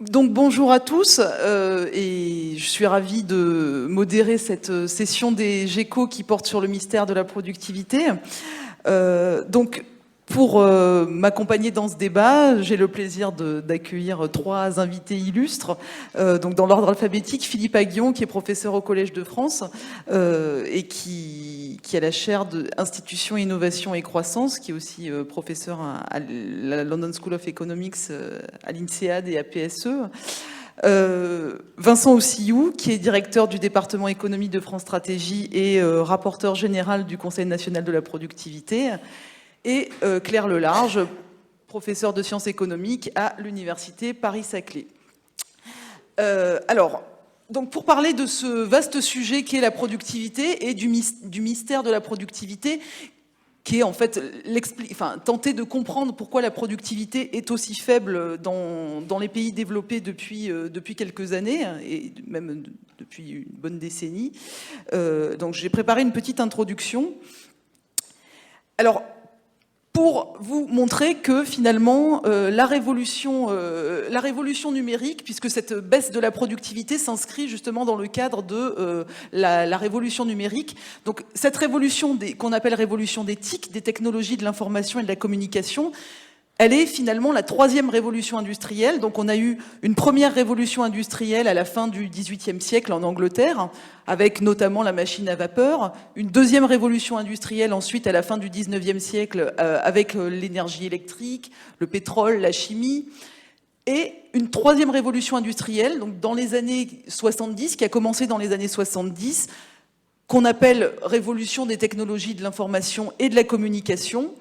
Donc bonjour à tous, et je suis ravie de modérer cette session des GECO qui porte sur le mystère de la productivité. Donc pour m'accompagner dans ce débat, j'ai le plaisir d'accueillir trois invités illustres. Donc dans l'ordre alphabétique, Philippe Aguillon, qui est professeur au Collège de France et qui a la chaire d'Institutions, Innovation et Croissance, qui est aussi professeur à la London School of Economics, à l'INSEAD et à PSE. Vincent Oussillou, qui est directeur du département économie de France Stratégie et rapporteur général du Conseil national de la productivité. Et Claire Lelarge, professeure de sciences économiques à l'université Paris-Saclay. Donc pour parler de ce vaste sujet qu'est la productivité et du mystère de la productivité, qui est en fait tenter de comprendre pourquoi la productivité est aussi faible dans les pays développés depuis quelques années, et même depuis une bonne décennie. Donc j'ai préparé une petite introduction. Alors, pour vous montrer que finalement la révolution numérique, puisque cette baisse de la productivité s'inscrit justement dans le cadre de la révolution numérique. Donc cette révolution qu'on appelle révolution des TIC, des technologies de l'information et de la communication, elle est finalement la troisième révolution industrielle. Donc on a eu une première révolution industrielle à la fin du XVIIIe siècle en Angleterre, avec notamment la machine à vapeur. Une deuxième révolution industrielle ensuite à la fin du XIXe siècle avec l'énergie électrique, le pétrole, la chimie. Et une troisième révolution industrielle, donc dans les années 70, qui a commencé dans les années 70, qu'on appelle révolution des technologies de l'information et de la communication,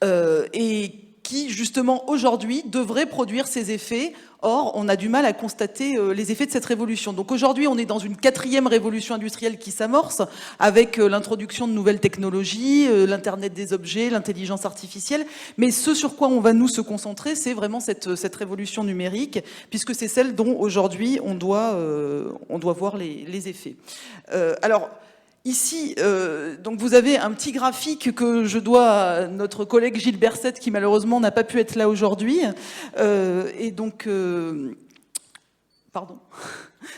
et qui, justement, aujourd'hui, devrait produire ses effets. Or, on a du mal à constater les effets de cette révolution. Donc aujourd'hui, on est dans une quatrième révolution industrielle qui s'amorce, avec l'introduction de nouvelles technologies, l'Internet des objets, l'intelligence artificielle. Mais ce sur quoi on va nous se concentrer, c'est vraiment cette révolution numérique, puisque c'est celle dont, aujourd'hui, on doit voir les effets. Ici, donc vous avez un petit graphique que je dois à notre collègue Gilles Berset, qui malheureusement n'a pas pu être là aujourd'hui. Et donc, pardon.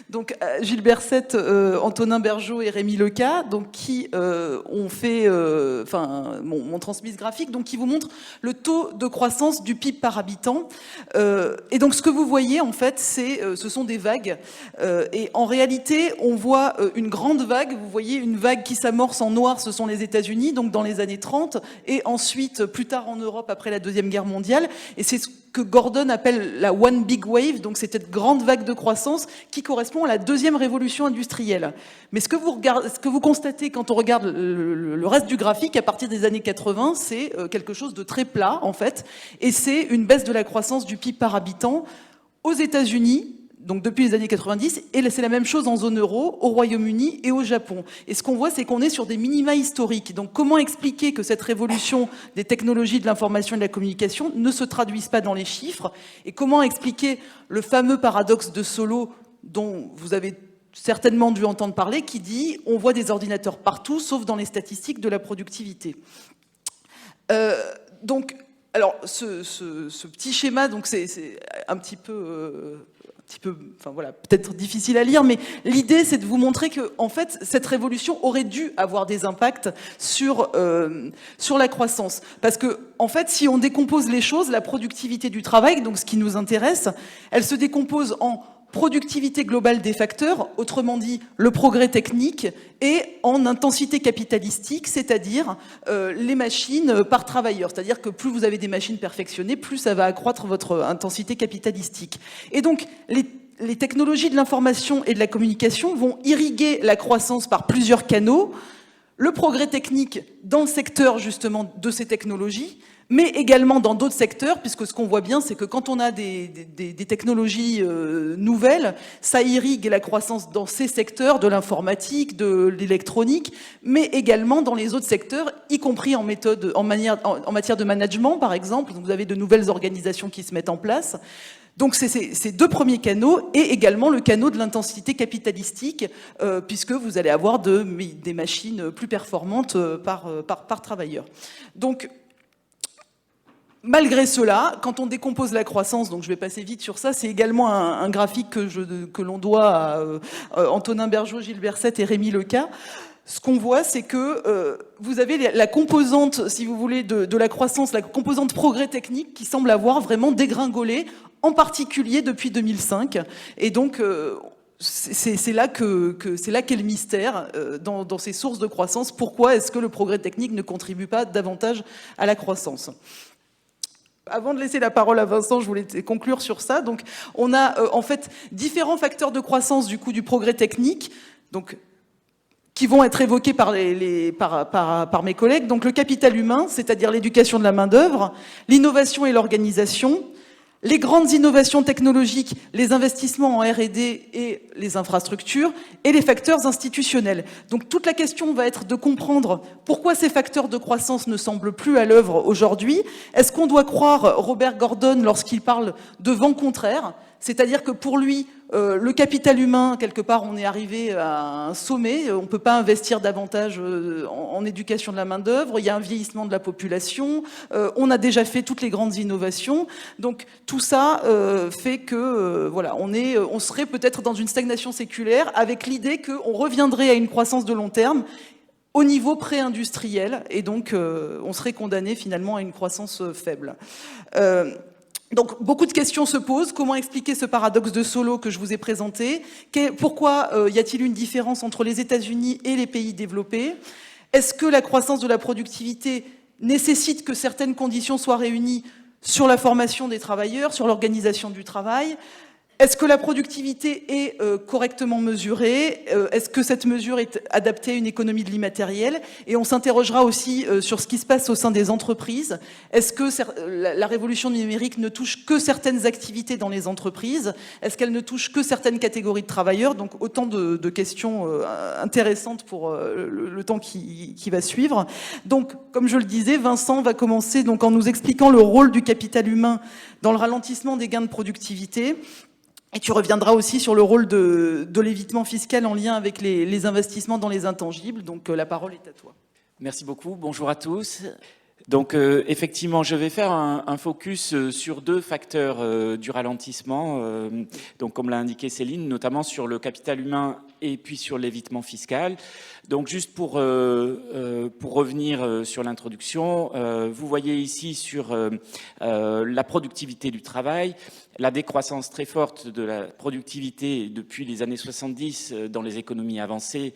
Donc Gilles Berset, Antonin Bergeau et Rémi Leca, donc qui ont fait, m'ont transmis ce graphique, donc qui vous montre le taux de croissance du PIB par habitant. Et donc ce que vous voyez en fait, ce sont des vagues. Et en réalité, on voit une grande vague. Vous voyez une vague qui s'amorce en noir, ce sont les États-Unis, donc dans les années 30, et ensuite plus tard en Europe après la Deuxième Guerre mondiale. Et c'est ce que Gordon appelle la One Big Wave, donc c'est cette grande vague de croissance qui correspond à la deuxième révolution industrielle. Mais ce que vous constatez quand on regarde le reste du graphique, à partir des années 80, c'est quelque chose de très plat, en fait, et c'est une baisse de la croissance du PIB par habitant aux États-Unis, donc depuis les années 90, et c'est la même chose en zone euro, au Royaume-Uni et au Japon. Et ce qu'on voit, c'est qu'on est sur des minima historiques. Donc comment expliquer que cette révolution des technologies de l'information et de la communication ne se traduise pas dans les chiffres? Et comment expliquer le fameux paradoxe de Solow, dont vous avez certainement dû entendre parler, qui dit « on voit des ordinateurs partout, sauf dans les statistiques de la productivité ». Alors, ce petit schéma, donc c'est un petit peu, peut-être difficile à lire, mais l'idée, c'est de vous montrer que, en fait, cette révolution aurait dû avoir des impacts sur la croissance. Parce que, en fait, si on décompose les choses, la productivité du travail, donc ce qui nous intéresse, elle se décompose en productivité globale des facteurs, autrement dit le progrès technique, et en intensité capitalistique, c'est-à-dire les machines par travailleur. C'est-à-dire que plus vous avez des machines perfectionnées, plus ça va accroître votre intensité capitalistique. Et donc, les technologies de l'information et de la communication vont irriguer la croissance par plusieurs canaux, le progrès technique dans le secteur justement de ces technologies, mais également dans d'autres secteurs, puisque ce qu'on voit bien, c'est que quand on a des technologies nouvelles, ça irrigue la croissance dans ces secteurs de l'informatique, de l'électronique, mais également dans les autres secteurs, y compris en matière de management, par exemple. Donc vous avez de nouvelles organisations qui se mettent en place, Donc c'est ces deux premiers canaux et également le canal de l'intensité capitalistique, puisque vous allez avoir des machines plus performantes par travailleur. Donc, malgré cela, quand on décompose la croissance, donc je vais passer vite sur ça, c'est également un graphique que l'on doit à Antonin Bergeaud, Gilles Berset et Rémi Leca. Ce qu'on voit, c'est que vous avez la composante, si vous voulez, de la croissance, la composante progrès technique qui semble avoir vraiment dégringolé, en particulier depuis 2005. Et donc, c'est là qu'est le mystère dans ces sources de croissance. Pourquoi est-ce que le progrès technique ne contribue pas davantage à la croissance ? Avant de laisser la parole à Vincent, je voulais conclure sur ça. Donc, on a en fait différents facteurs de croissance du progrès technique. Donc, qui vont être évoqués par mes collègues. Donc le capital humain, c'est-à-dire l'éducation de la main-d'œuvre, l'innovation et l'organisation, les grandes innovations technologiques, les investissements en R&D et les infrastructures, et les facteurs institutionnels. Donc toute la question va être de comprendre pourquoi ces facteurs de croissance ne semblent plus à l'œuvre aujourd'hui. Est-ce qu'on doit croire Robert Gordon lorsqu'il parle de vent contraire ? C'est-à-dire que pour lui, le capital humain, quelque part, on est arrivé à un sommet. On ne peut pas investir davantage en éducation de la main-d'œuvre. Il y a un vieillissement de la population. On a déjà fait toutes les grandes innovations. Donc tout ça fait que voilà, on serait peut-être dans une stagnation séculaire avec l'idée qu'on reviendrait à une croissance de long terme au niveau pré-industriel. Et donc, on serait condamné finalement à une croissance faible. Donc, beaucoup de questions se posent. Comment expliquer ce paradoxe de Solow que je vous ai présenté ? Pourquoi y a-t-il une différence entre les États-Unis et les pays développés ? Est-ce que la croissance de la productivité nécessite que certaines conditions soient réunies sur la formation des travailleurs, sur l'organisation du travail ? Est-ce que la productivité est correctement mesurée ? Est-ce que cette mesure est adaptée à une économie de l'immatériel ? Et on s'interrogera aussi sur ce qui se passe au sein des entreprises. Est-ce que la révolution numérique ne touche que certaines activités dans les entreprises ? Est-ce qu'elle ne touche que certaines catégories de travailleurs ? Donc autant de questions intéressantes pour le temps qui va suivre. Donc, comme je le disais, Vincent va commencer donc en nous expliquant le rôle du capital humain dans le ralentissement des gains de productivité. Et tu reviendras aussi sur le rôle de l'évitement fiscal en lien avec les investissements dans les intangibles. Donc la parole est à toi. Merci beaucoup. Bonjour à tous. Donc effectivement, je vais faire un focus sur deux facteurs du ralentissement. Donc comme l'a indiqué Céline, notamment sur le capital humain et puis sur l'évitement fiscal. Donc juste pour revenir sur l'introduction, vous voyez ici sur la productivité du travail, la décroissance très forte de la productivité depuis les années 70 dans les économies avancées.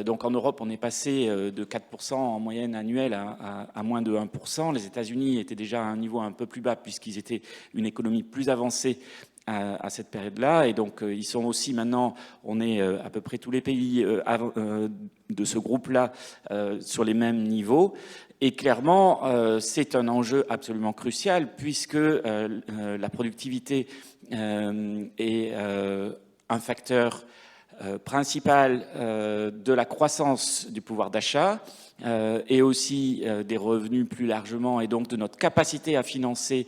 Donc en Europe, on est passé de 4% en moyenne annuelle à moins de 1%. Les États-Unis étaient déjà à un niveau un peu plus bas puisqu'ils étaient une économie plus avancée à cette période-là. Et donc, ils sont aussi maintenant, on est à peu près tous les pays de ce groupe-là sur les mêmes niveaux. Et clairement, c'est un enjeu absolument crucial puisque la productivité est un facteur principal de la croissance du pouvoir d'achat et aussi des revenus plus largement et donc de notre capacité à financer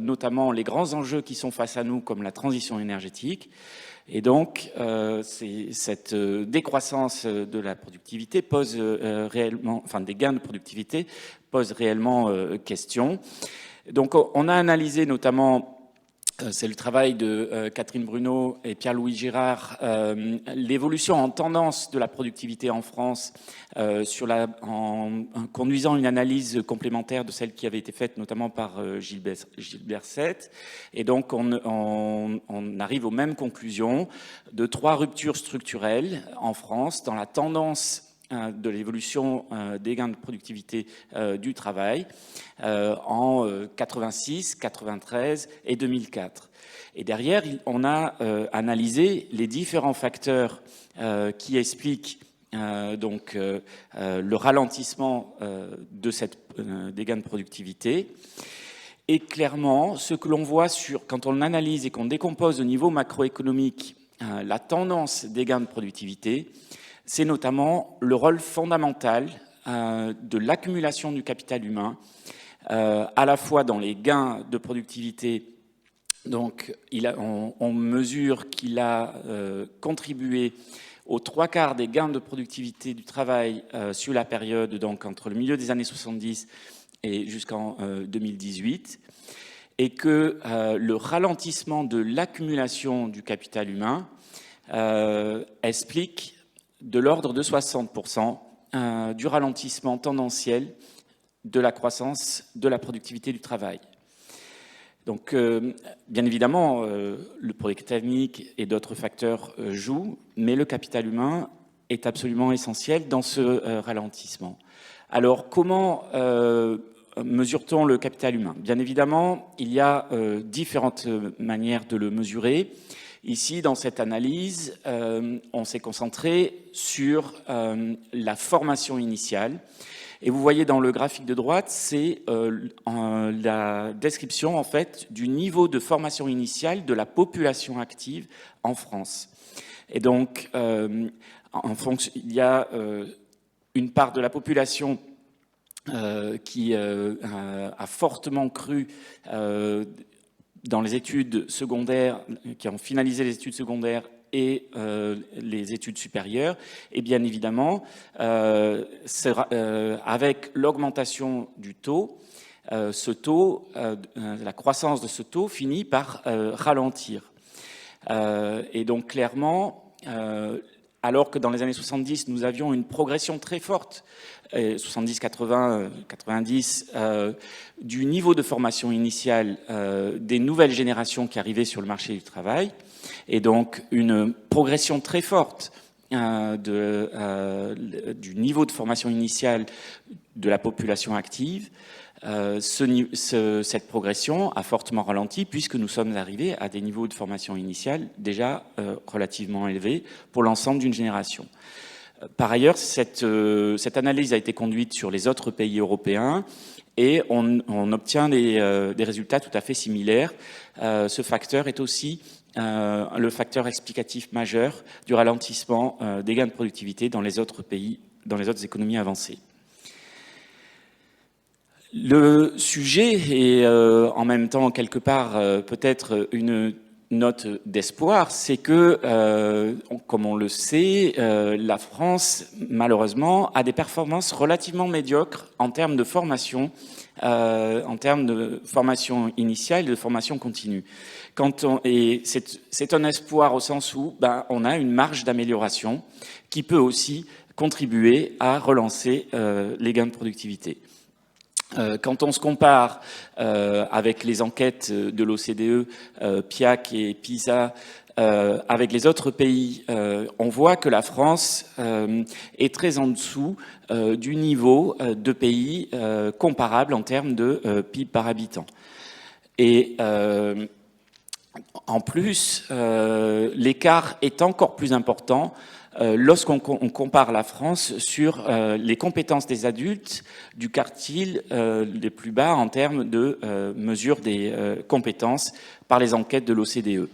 notamment les grands enjeux qui sont face à nous comme la transition énergétique. Et donc, cette décroissance de la productivité pose réellement, enfin des gains de productivité pose réellement question. Donc, on a analysé notamment c'est le travail de Catherine Bruno et Pierre-Louis Girard, l'évolution en tendance de la productivité en France en conduisant une analyse complémentaire de celle qui avait été faite notamment par Gilles Berset. Et donc on arrive aux mêmes conclusions de 3 ruptures structurelles en France dans la tendance de l'évolution des gains de productivité du travail en 86, 93 et 2004. Et derrière, on a analysé les différents facteurs qui expliquent donc le ralentissement des gains de productivité. Et clairement, ce que l'on voit quand on analyse et qu'on décompose au niveau macroéconomique la tendance des gains de productivité, c'est notamment le rôle fondamental de l'accumulation du capital humain, à la fois dans les gains de productivité Donc, on mesure qu'il a contribué aux 3/4 des gains de productivité du travail sur la période, donc entre le milieu des années 70 et jusqu'en 2018, et que le ralentissement de l'accumulation du capital humain explique de l'ordre de 60% du ralentissement tendanciel de la croissance de la productivité du travail. Donc, bien évidemment, le progrès technique et d'autres facteurs jouent, mais le capital humain est absolument essentiel dans ce ralentissement. Alors, comment mesure-t-on le capital humain? Bien évidemment, il y a différentes manières de le mesurer. Ici, dans cette analyse, on s'est concentré sur la formation initiale. Et vous voyez dans le graphique de droite, c'est la description en fait du niveau de formation initiale de la population active en France. Et donc, en fonction, il y a une part de la population qui a fortement cru dans les études secondaires, qui ont finalisé les études secondaires et les études supérieures, et bien évidemment, avec l'augmentation du taux, la croissance de ce taux finit par ralentir. Et donc clairement, alors que dans les années 70, nous avions une progression très forte, 70, 80, 90, du niveau de formation initiale des nouvelles générations qui arrivaient sur le marché du travail, et donc une progression très forte du niveau de formation initiale de la population active. Cette progression a fortement ralenti puisque nous sommes arrivés à des niveaux de formation initiale déjà relativement élevés pour l'ensemble d'une génération. Par ailleurs, cette analyse a été conduite sur les autres pays européens et on obtient des résultats tout à fait similaires. Ce facteur est aussi le facteur explicatif majeur du ralentissement des gains de productivité dans les autres pays, dans les autres économies avancées. Le sujet est en même temps quelque part peut-être une note d'espoir, c'est que, comme on le sait, la France, malheureusement, a des performances relativement médiocres en termes de formation initiale et de formation continue. Et c'est un espoir au sens où on a une marge d'amélioration qui peut aussi contribuer à relancer les gains de productivité. Quand on se compare avec les enquêtes de l'OCDE, PIAC et PISA, avec les autres pays, on voit que la France est très en dessous du niveau de pays comparables en termes de PIB par habitant. Et en plus, l'écart est encore plus important lorsqu'on compare la France sur les compétences des adultes du quartile les plus bas en termes de mesure des compétences par les enquêtes de l'OCDE.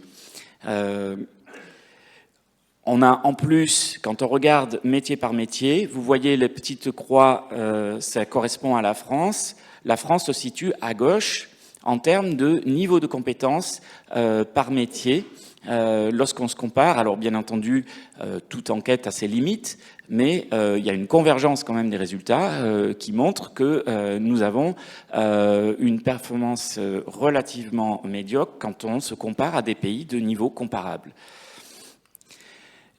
On a en plus, quand on regarde métier par métier, vous voyez les petites croix, ça correspond à la France. La France se situe à gauche en termes de niveau de compétences par métier. Lorsqu'on se compare, alors bien entendu, toute enquête a ses limites, mais il y a une convergence quand même des résultats qui montre que nous avons une performance relativement médiocre quand on se compare à des pays de niveau comparable.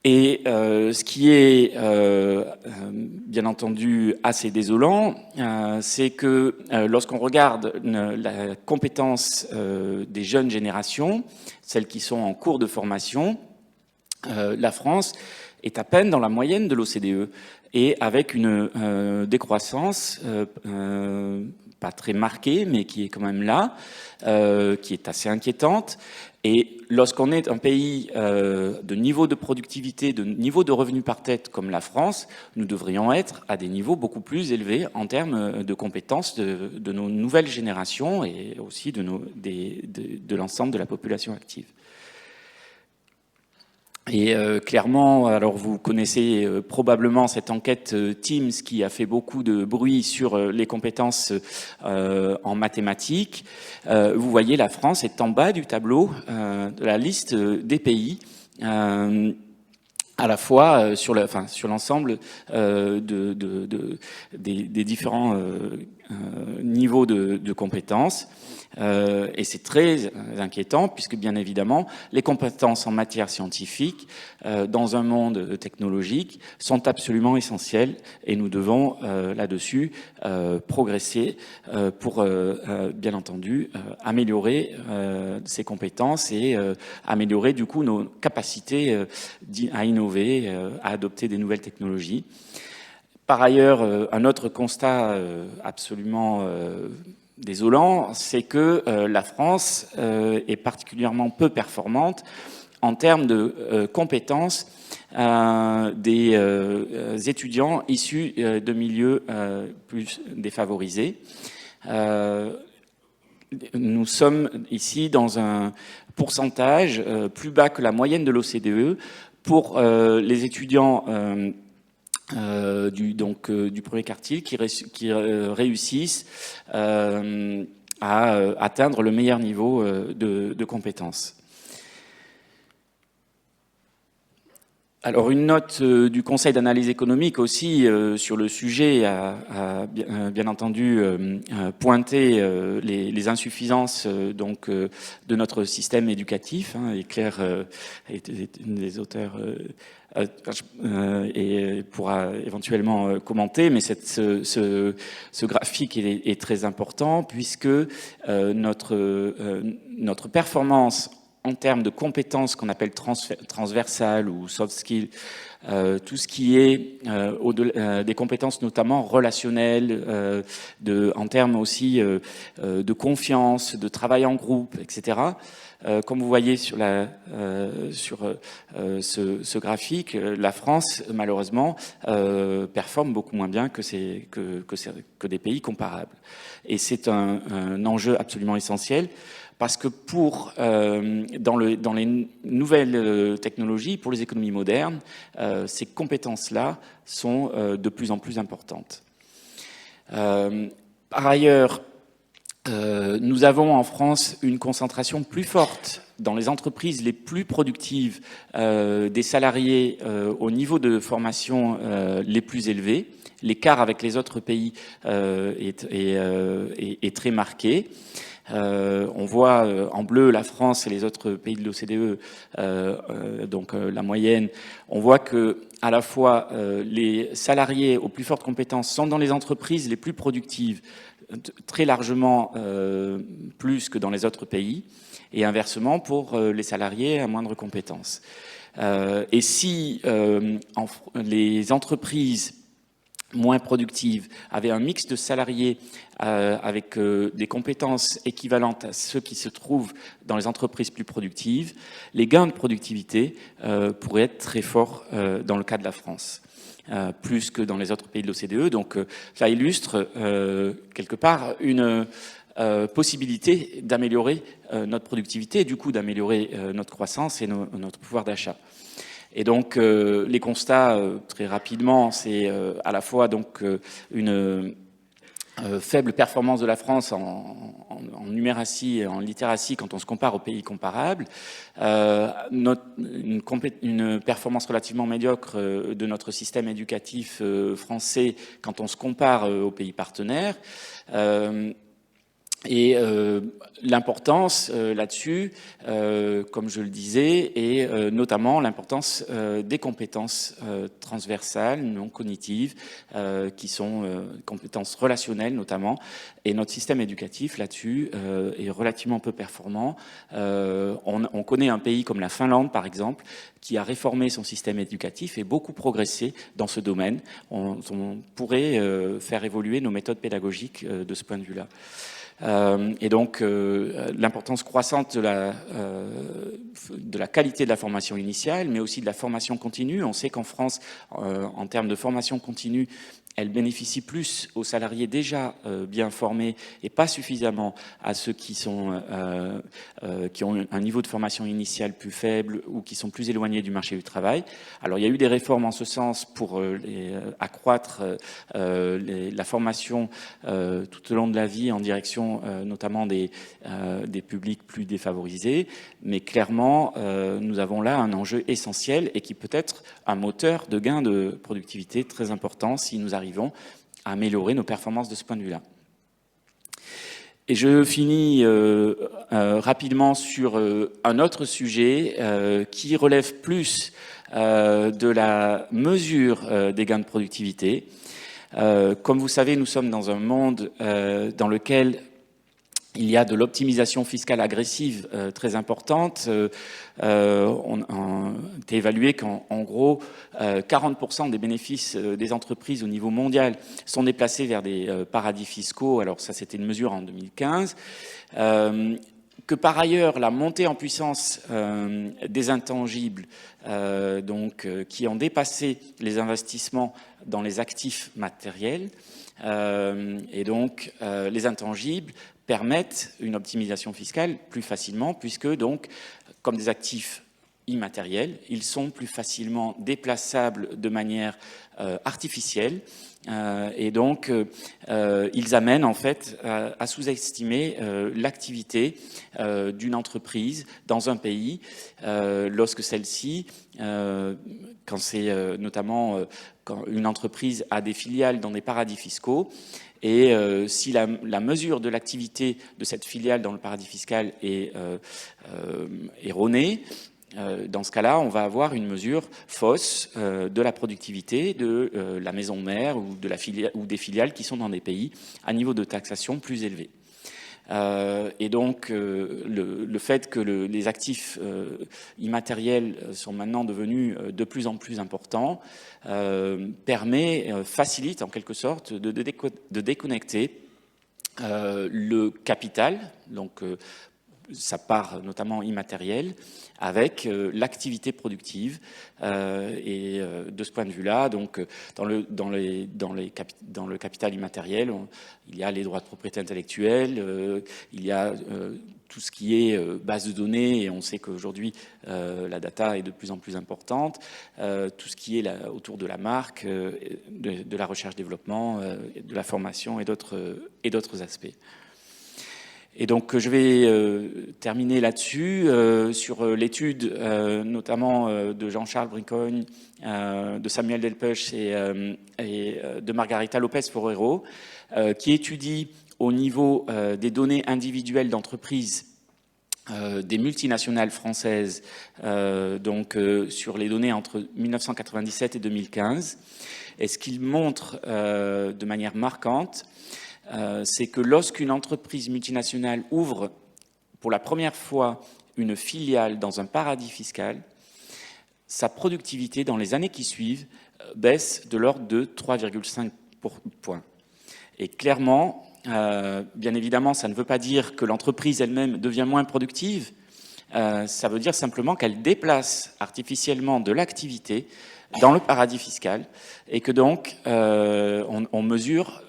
Et ce qui est bien entendu assez désolant, c'est que lorsqu'on regarde la compétence des jeunes générations, celles qui sont en cours de formation, la France est à peine dans la moyenne de l'OCDE et avec une décroissance pas très marquée, mais qui est quand même là, qui est assez inquiétante. Et lorsqu'on est un pays de niveau de productivité, de niveau de revenus par tête comme la France, nous devrions être à des niveaux beaucoup plus élevés en termes de compétences de nos nouvelles générations et aussi de l'ensemble de la population active. Et clairement, alors vous connaissez probablement cette enquête Teams qui a fait beaucoup de bruit sur les compétences en mathématiques. Vous voyez, la France est en bas du tableau de la liste des pays. À la fois sur l'ensemble des différents niveaux de compétences. Et c'est très inquiétant puisque, bien évidemment, les compétences en matière scientifique, dans un monde technologique, sont absolument essentielles et nous devons là-dessus progresser pour, bien entendu, améliorer ces compétences et améliorer du coup nos capacités à innover, à adopter des nouvelles technologies. Par ailleurs, un autre constat absolument désolant, c'est que la France est particulièrement peu performante en termes de compétences des étudiants issus de milieux plus défavorisés. Nous sommes ici dans un pourcentage plus bas que la moyenne de l'OCDE pour les étudiants du premier quartile qui réussissent à atteindre le meilleur niveau de compétences. Alors une note du Conseil d'analyse économique aussi sur le sujet a bien entendu pointé les insuffisances de notre système éducatif. Et Claire est une des auteurs et pourra éventuellement commenter, mais ce graphique est très important puisque notre performance en termes de compétences qu'on appelle transversales ou soft skills, tout ce qui est des compétences notamment relationnelles, en termes aussi de confiance, de travail en groupe, etc. Comme vous voyez sur ce graphique, la France, malheureusement, performe beaucoup moins bien que des pays comparables. Et c'est un enjeu absolument essentiel. Parce que dans les nouvelles technologies, pour les économies modernes, ces compétences-là sont de plus en plus importantes. Par ailleurs, nous avons en France une concentration plus forte dans les entreprises les plus productives des salariés au niveau de formation les plus élevés. L'écart avec les autres pays est très marqué. On voit en bleu la France et les autres pays de l'OCDE, la moyenne. On voit que à la fois les salariés aux plus fortes compétences sont dans les entreprises les plus productives, très largement plus que dans les autres pays, et inversement pour les salariés à moindre compétences. Et si les entreprises moins productives avaient un mix de salariés avec des compétences équivalentes à ceux qui se trouvent dans les entreprises plus productives, les gains de productivité pourraient être très forts dans le cas de la France, plus que dans les autres pays de l'OCDE. Donc ça illustre quelque part une possibilité d'améliorer notre productivité et du coup d'améliorer notre croissance et notre pouvoir d'achat. Et donc les constats très rapidement, c'est à la fois une faible performance de la France en numératie et en littératie quand on se compare aux pays comparables, une performance relativement médiocre de notre système éducatif français quand on se compare aux pays partenaires. Et l'importance là-dessus, comme je le disais, est notamment l'importance des compétences transversales, non cognitives, qui sont compétences relationnelles notamment. Et notre système éducatif là-dessus est relativement peu performant. On connaît un pays comme la Finlande, par exemple, qui a réformé son système éducatif et beaucoup progressé dans ce domaine. On pourrait faire évoluer nos méthodes pédagogiques de ce point de vue-là. Et donc l'importance croissante de la qualité de la formation initiale, mais aussi de la formation continue. On sait qu'en France, en termes de formation continue, elle bénéficie plus aux salariés déjà bien formés et pas suffisamment à ceux qui ont un niveau de formation initiale plus faible ou qui sont plus éloignés du marché du travail. Alors il y a eu des réformes en ce sens pour accroître la formation tout au long de la vie en direction notamment des publics plus défavorisés, mais clairement nous avons là un enjeu essentiel et qui peut être un moteur de gain de productivité très important si nous arrivons à améliorer nos performances de ce point de vue-là. Et je finis rapidement sur un autre sujet qui relève plus de la mesure des gains de productivité. Comme vous savez, nous sommes dans un monde dans lequel il y a de l'optimisation fiscale agressive très importante. On a été évalué qu'en gros, 40% des bénéfices des entreprises au niveau mondial sont déplacés vers des paradis fiscaux. Alors ça, c'était une mesure en 2015. Que par ailleurs, la montée en puissance des intangibles, qui ont dépassé les investissements dans les actifs matériels, et donc les intangibles permettent une optimisation fiscale plus facilement, puisque donc, comme des actifs immatériels, ils sont plus facilement déplaçables de manière artificielle, et donc ils amènent en fait à sous-estimer l'activité d'une entreprise dans un pays lorsque celle-ci, quand c'est notamment quand une entreprise a des filiales dans des paradis fiscaux, et si la mesure de l'activité de cette filiale dans le paradis fiscal est erronée, dans ce cas-là, on va avoir une mesure fausse de la productivité de la maison mère ou des filiales qui sont dans des pays à niveau de taxation plus élevé. Et donc, le fait que les actifs immatériels sont maintenant devenus de plus en plus importants facilite en quelque sorte de déconnecter le capital, donc sa part notamment immatérielle, avec l'activité productive. Et de ce point de vue-là, donc dans le capital immatériel, il y a les droits de propriété intellectuelle, il y a tout ce qui est base de données, et on sait qu'aujourd'hui la data est de plus en plus importante, tout ce qui est autour de la marque, de la recherche-développement, de la formation et d'autres aspects. Et donc je vais terminer là-dessus sur l'étude notamment de Jean-Charles Bricogne, de Samuel Delpech et de Margarita Lopez Forero, qui étudie au niveau des données individuelles d'entreprises des multinationales françaises, sur les données entre 1997 et 2015. Et ce qu'il montre de manière marquante, c'est que lorsqu'une entreprise multinationale ouvre pour la première fois une filiale dans un paradis fiscal, sa productivité dans les années qui suivent baisse de l'ordre de 3,5 points. Et clairement, bien évidemment, ça ne veut pas dire que l'entreprise elle-même devient moins productive, ça veut dire simplement qu'elle déplace artificiellement de l'activité dans le paradis fiscal, et que donc on mesure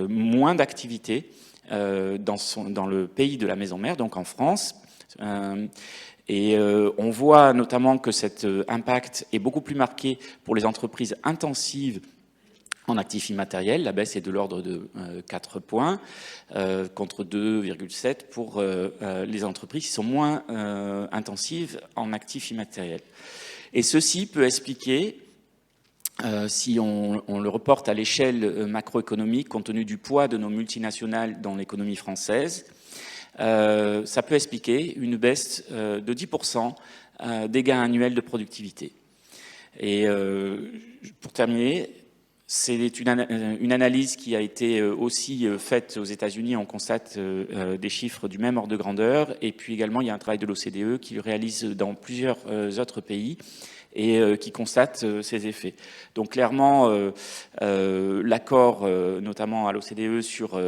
moins d'activité dans le pays de la maison mère, donc en France. Et on voit notamment que cet impact est beaucoup plus marqué pour les entreprises intensives en actifs immatériels. La baisse est de l'ordre de 4 points, contre 2,7 pour les entreprises qui sont moins intensives en actifs immatériels. Et ceci peut expliquer, si on le reporte à l'échelle macroéconomique, compte tenu du poids de nos multinationales dans l'économie française, ça peut expliquer une baisse de 10% des gains annuels de productivité. Et pour terminer, c'est une analyse qui a été aussi faite aux États-Unis. On constate des chiffres du même ordre de grandeur. Et puis également, il y a un travail de l'OCDE qui le réalise dans plusieurs autres pays et qui constate ces effets. Donc clairement, l'accord, notamment à l'OCDE, sur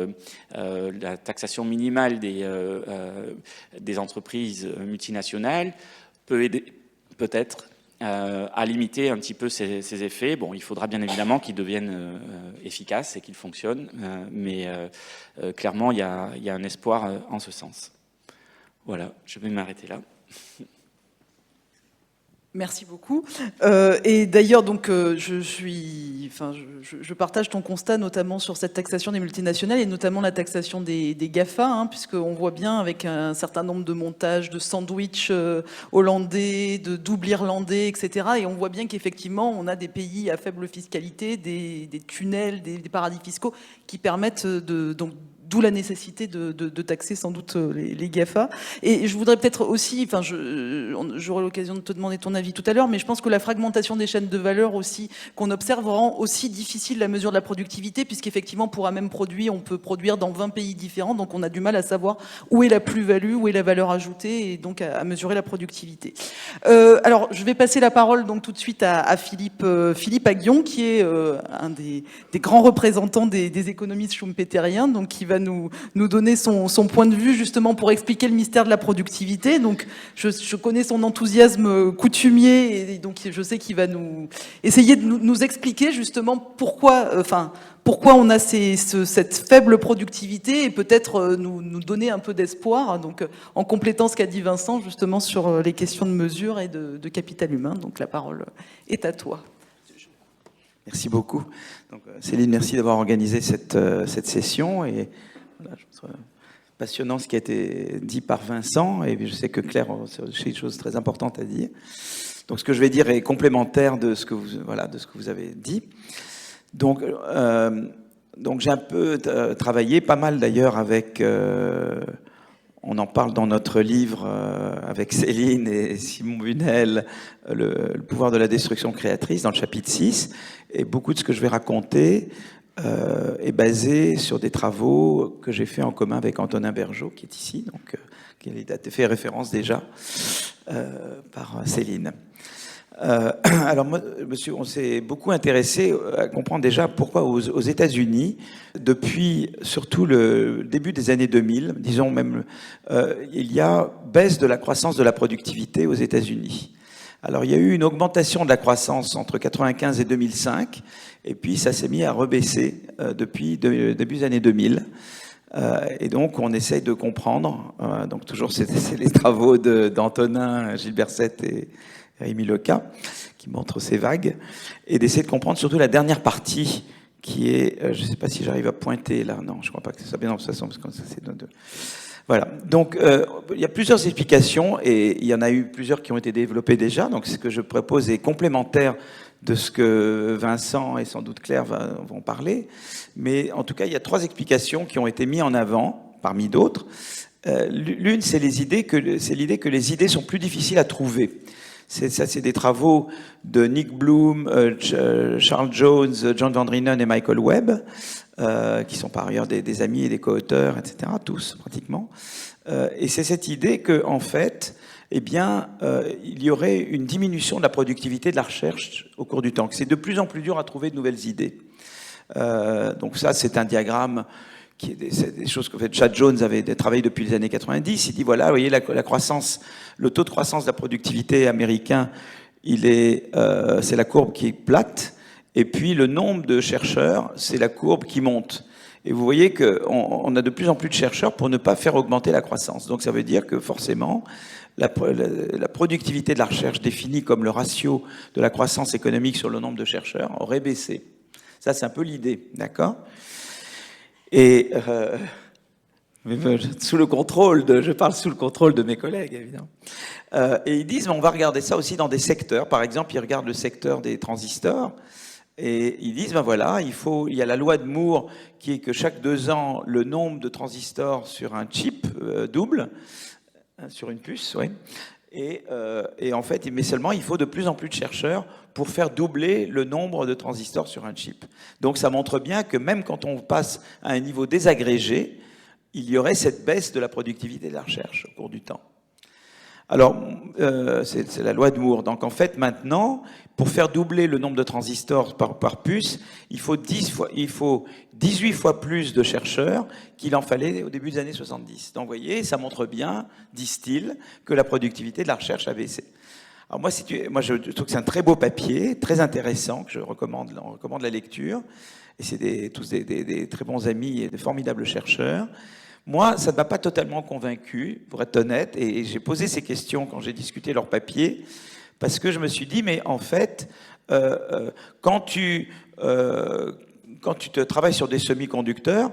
la taxation minimale des entreprises multinationales peut aider peut-être à limiter un petit peu ces effets. Bon, il faudra bien évidemment qu'ils deviennent efficaces et qu'ils fonctionnent, mais clairement, il y a un espoir en ce sens. Voilà, je vais m'arrêter là. Merci beaucoup. Et d'ailleurs, donc, je partage ton constat, notamment sur cette taxation des multinationales et notamment la taxation des GAFA, hein, puisqu'on voit bien avec un certain nombre de montages de sandwich hollandais, de double irlandais, etc. Et on voit bien qu'effectivement, on a des pays à faible fiscalité, des tunnels, des paradis fiscaux qui permettent d'où la nécessité de taxer sans doute les GAFA. Et je voudrais peut-être aussi, j'aurai l'occasion de te demander ton avis tout à l'heure, mais je pense que la fragmentation des chaînes de valeur aussi, qu'on observe, rend aussi difficile la mesure de la productivité, puisqu'effectivement, pour un même produit, on peut produire dans 20 pays différents, donc on a du mal à savoir où est la plus-value, où est la valeur ajoutée, et donc à mesurer la productivité. Alors, je vais passer la parole donc tout de suite à Philippe Aghion, qui est un des grands représentants des économistes schumpeteriens, donc qui va nous donner son point de vue justement pour expliquer le mystère de la productivité. Donc je connais son enthousiasme coutumier et donc je sais qu'il va nous essayer de nous expliquer justement pourquoi on a cette faible productivité et peut-être nous donner un peu d'espoir. Donc en complétant ce qu'a dit Vincent justement sur les questions de mesure et de capital humain. Donc la parole est à toi. Merci beaucoup. Donc, Céline, merci d'avoir organisé cette session. Et voilà, je trouve passionnant ce qui a été dit par Vincent. Et je sais que Claire a aussi des choses très importantes à dire. Donc, ce que je vais dire est complémentaire de ce que vous avez dit. Donc j'ai un peu travaillé, pas mal d'ailleurs, avec... on en parle dans notre livre avec Céline et Simon Bunel, le pouvoir de la destruction créatrice, dans le chapitre 6. Et beaucoup de ce que je vais raconter est basé sur des travaux que j'ai fait en commun avec Antonin Bergeaud, qui est ici, donc qui a été fait référence déjà par Céline. Alors, moi, monsieur, on s'est beaucoup intéressé à comprendre déjà pourquoi aux États-Unis, depuis surtout le début des années 2000, disons même, il y a baisse de la croissance de la productivité aux États-Unis. Alors, il y a eu une augmentation de la croissance entre 1995 et 2005, et puis ça s'est mis à rebaisser depuis début des années 2000. Et donc, on essaye de comprendre. Donc, toujours, c'est les travaux d'Antonin, Gilles Berset et Rémi Leca, qui montre ces vagues, et d'essayer de comprendre surtout la dernière partie, qui est, je ne sais pas si j'arrive à pointer là, non, je ne crois pas que ce soit bien dans cette façon, parce que ça c'est de... Voilà, donc il y a plusieurs explications, et il y en a eu plusieurs qui ont été développées déjà, donc ce que je propose est complémentaire de ce que Vincent et sans doute Claire vont parler, mais en tout cas, il y a 3 explications qui ont été mises en avant, parmi d'autres. L'une, c'est l'idée que les idées sont plus difficiles à trouver. C'est des travaux de Nick Bloom, Charles Jones, John Van Drienen et Michael Webb, qui sont par ailleurs des amis et des co-auteurs, etc., tous pratiquement. Et c'est cette idée que, en fait, eh bien, il y aurait une diminution de la productivité de la recherche au cours du temps, que c'est de plus en plus dur à trouver de nouvelles idées. Donc ça, c'est un diagramme c'est des choses que Chad Jones avait travaillé depuis les années 90. Il dit, voilà, vous voyez, la croissance, le taux de croissance de la productivité américain, c'est la courbe qui est plate, et puis le nombre de chercheurs, c'est la courbe qui monte. Et vous voyez qu'on a de plus en plus de chercheurs pour ne pas faire augmenter la croissance. Donc ça veut dire que forcément, la productivité de la recherche définie comme le ratio de la croissance économique sur le nombre de chercheurs aurait baissé. Ça, c'est un peu l'idée, d'accord ? Et sous le contrôle je parle sous le contrôle de mes collègues, évidemment. Et ils disent, on va regarder ça aussi dans des secteurs. Par exemple, ils regardent le secteur des transistors. Et ils disent, ben voilà, il y a la loi de Moore qui est que chaque 2 ans, le nombre de transistors sur un chip double, sur une puce, oui. Et en fait, mais seulement, il faut de plus en plus de chercheurs pour faire doubler le nombre de transistors sur un chip. Donc ça montre bien que même quand on passe à un niveau désagrégé, il y aurait cette baisse de la productivité de la recherche au cours du temps. Alors, c'est la loi de Moore. Donc en fait, maintenant, pour faire doubler le nombre de transistors par puce, il faut 18 fois plus de chercheurs qu'il en fallait au début des années 70. Donc vous voyez, ça montre bien, disent-ils, que la productivité de la recherche a baissé. Alors moi, moi je trouve que c'est un très beau papier, très intéressant, que on recommande la lecture. Et c'est tous des très bons amis et de formidables chercheurs. Moi, ça ne m'a pas totalement convaincu, pour être honnête, et j'ai posé ces questions quand j'ai discuté leur papier, parce que je me suis dit, mais en fait, quand tu te travailles sur des semi-conducteurs,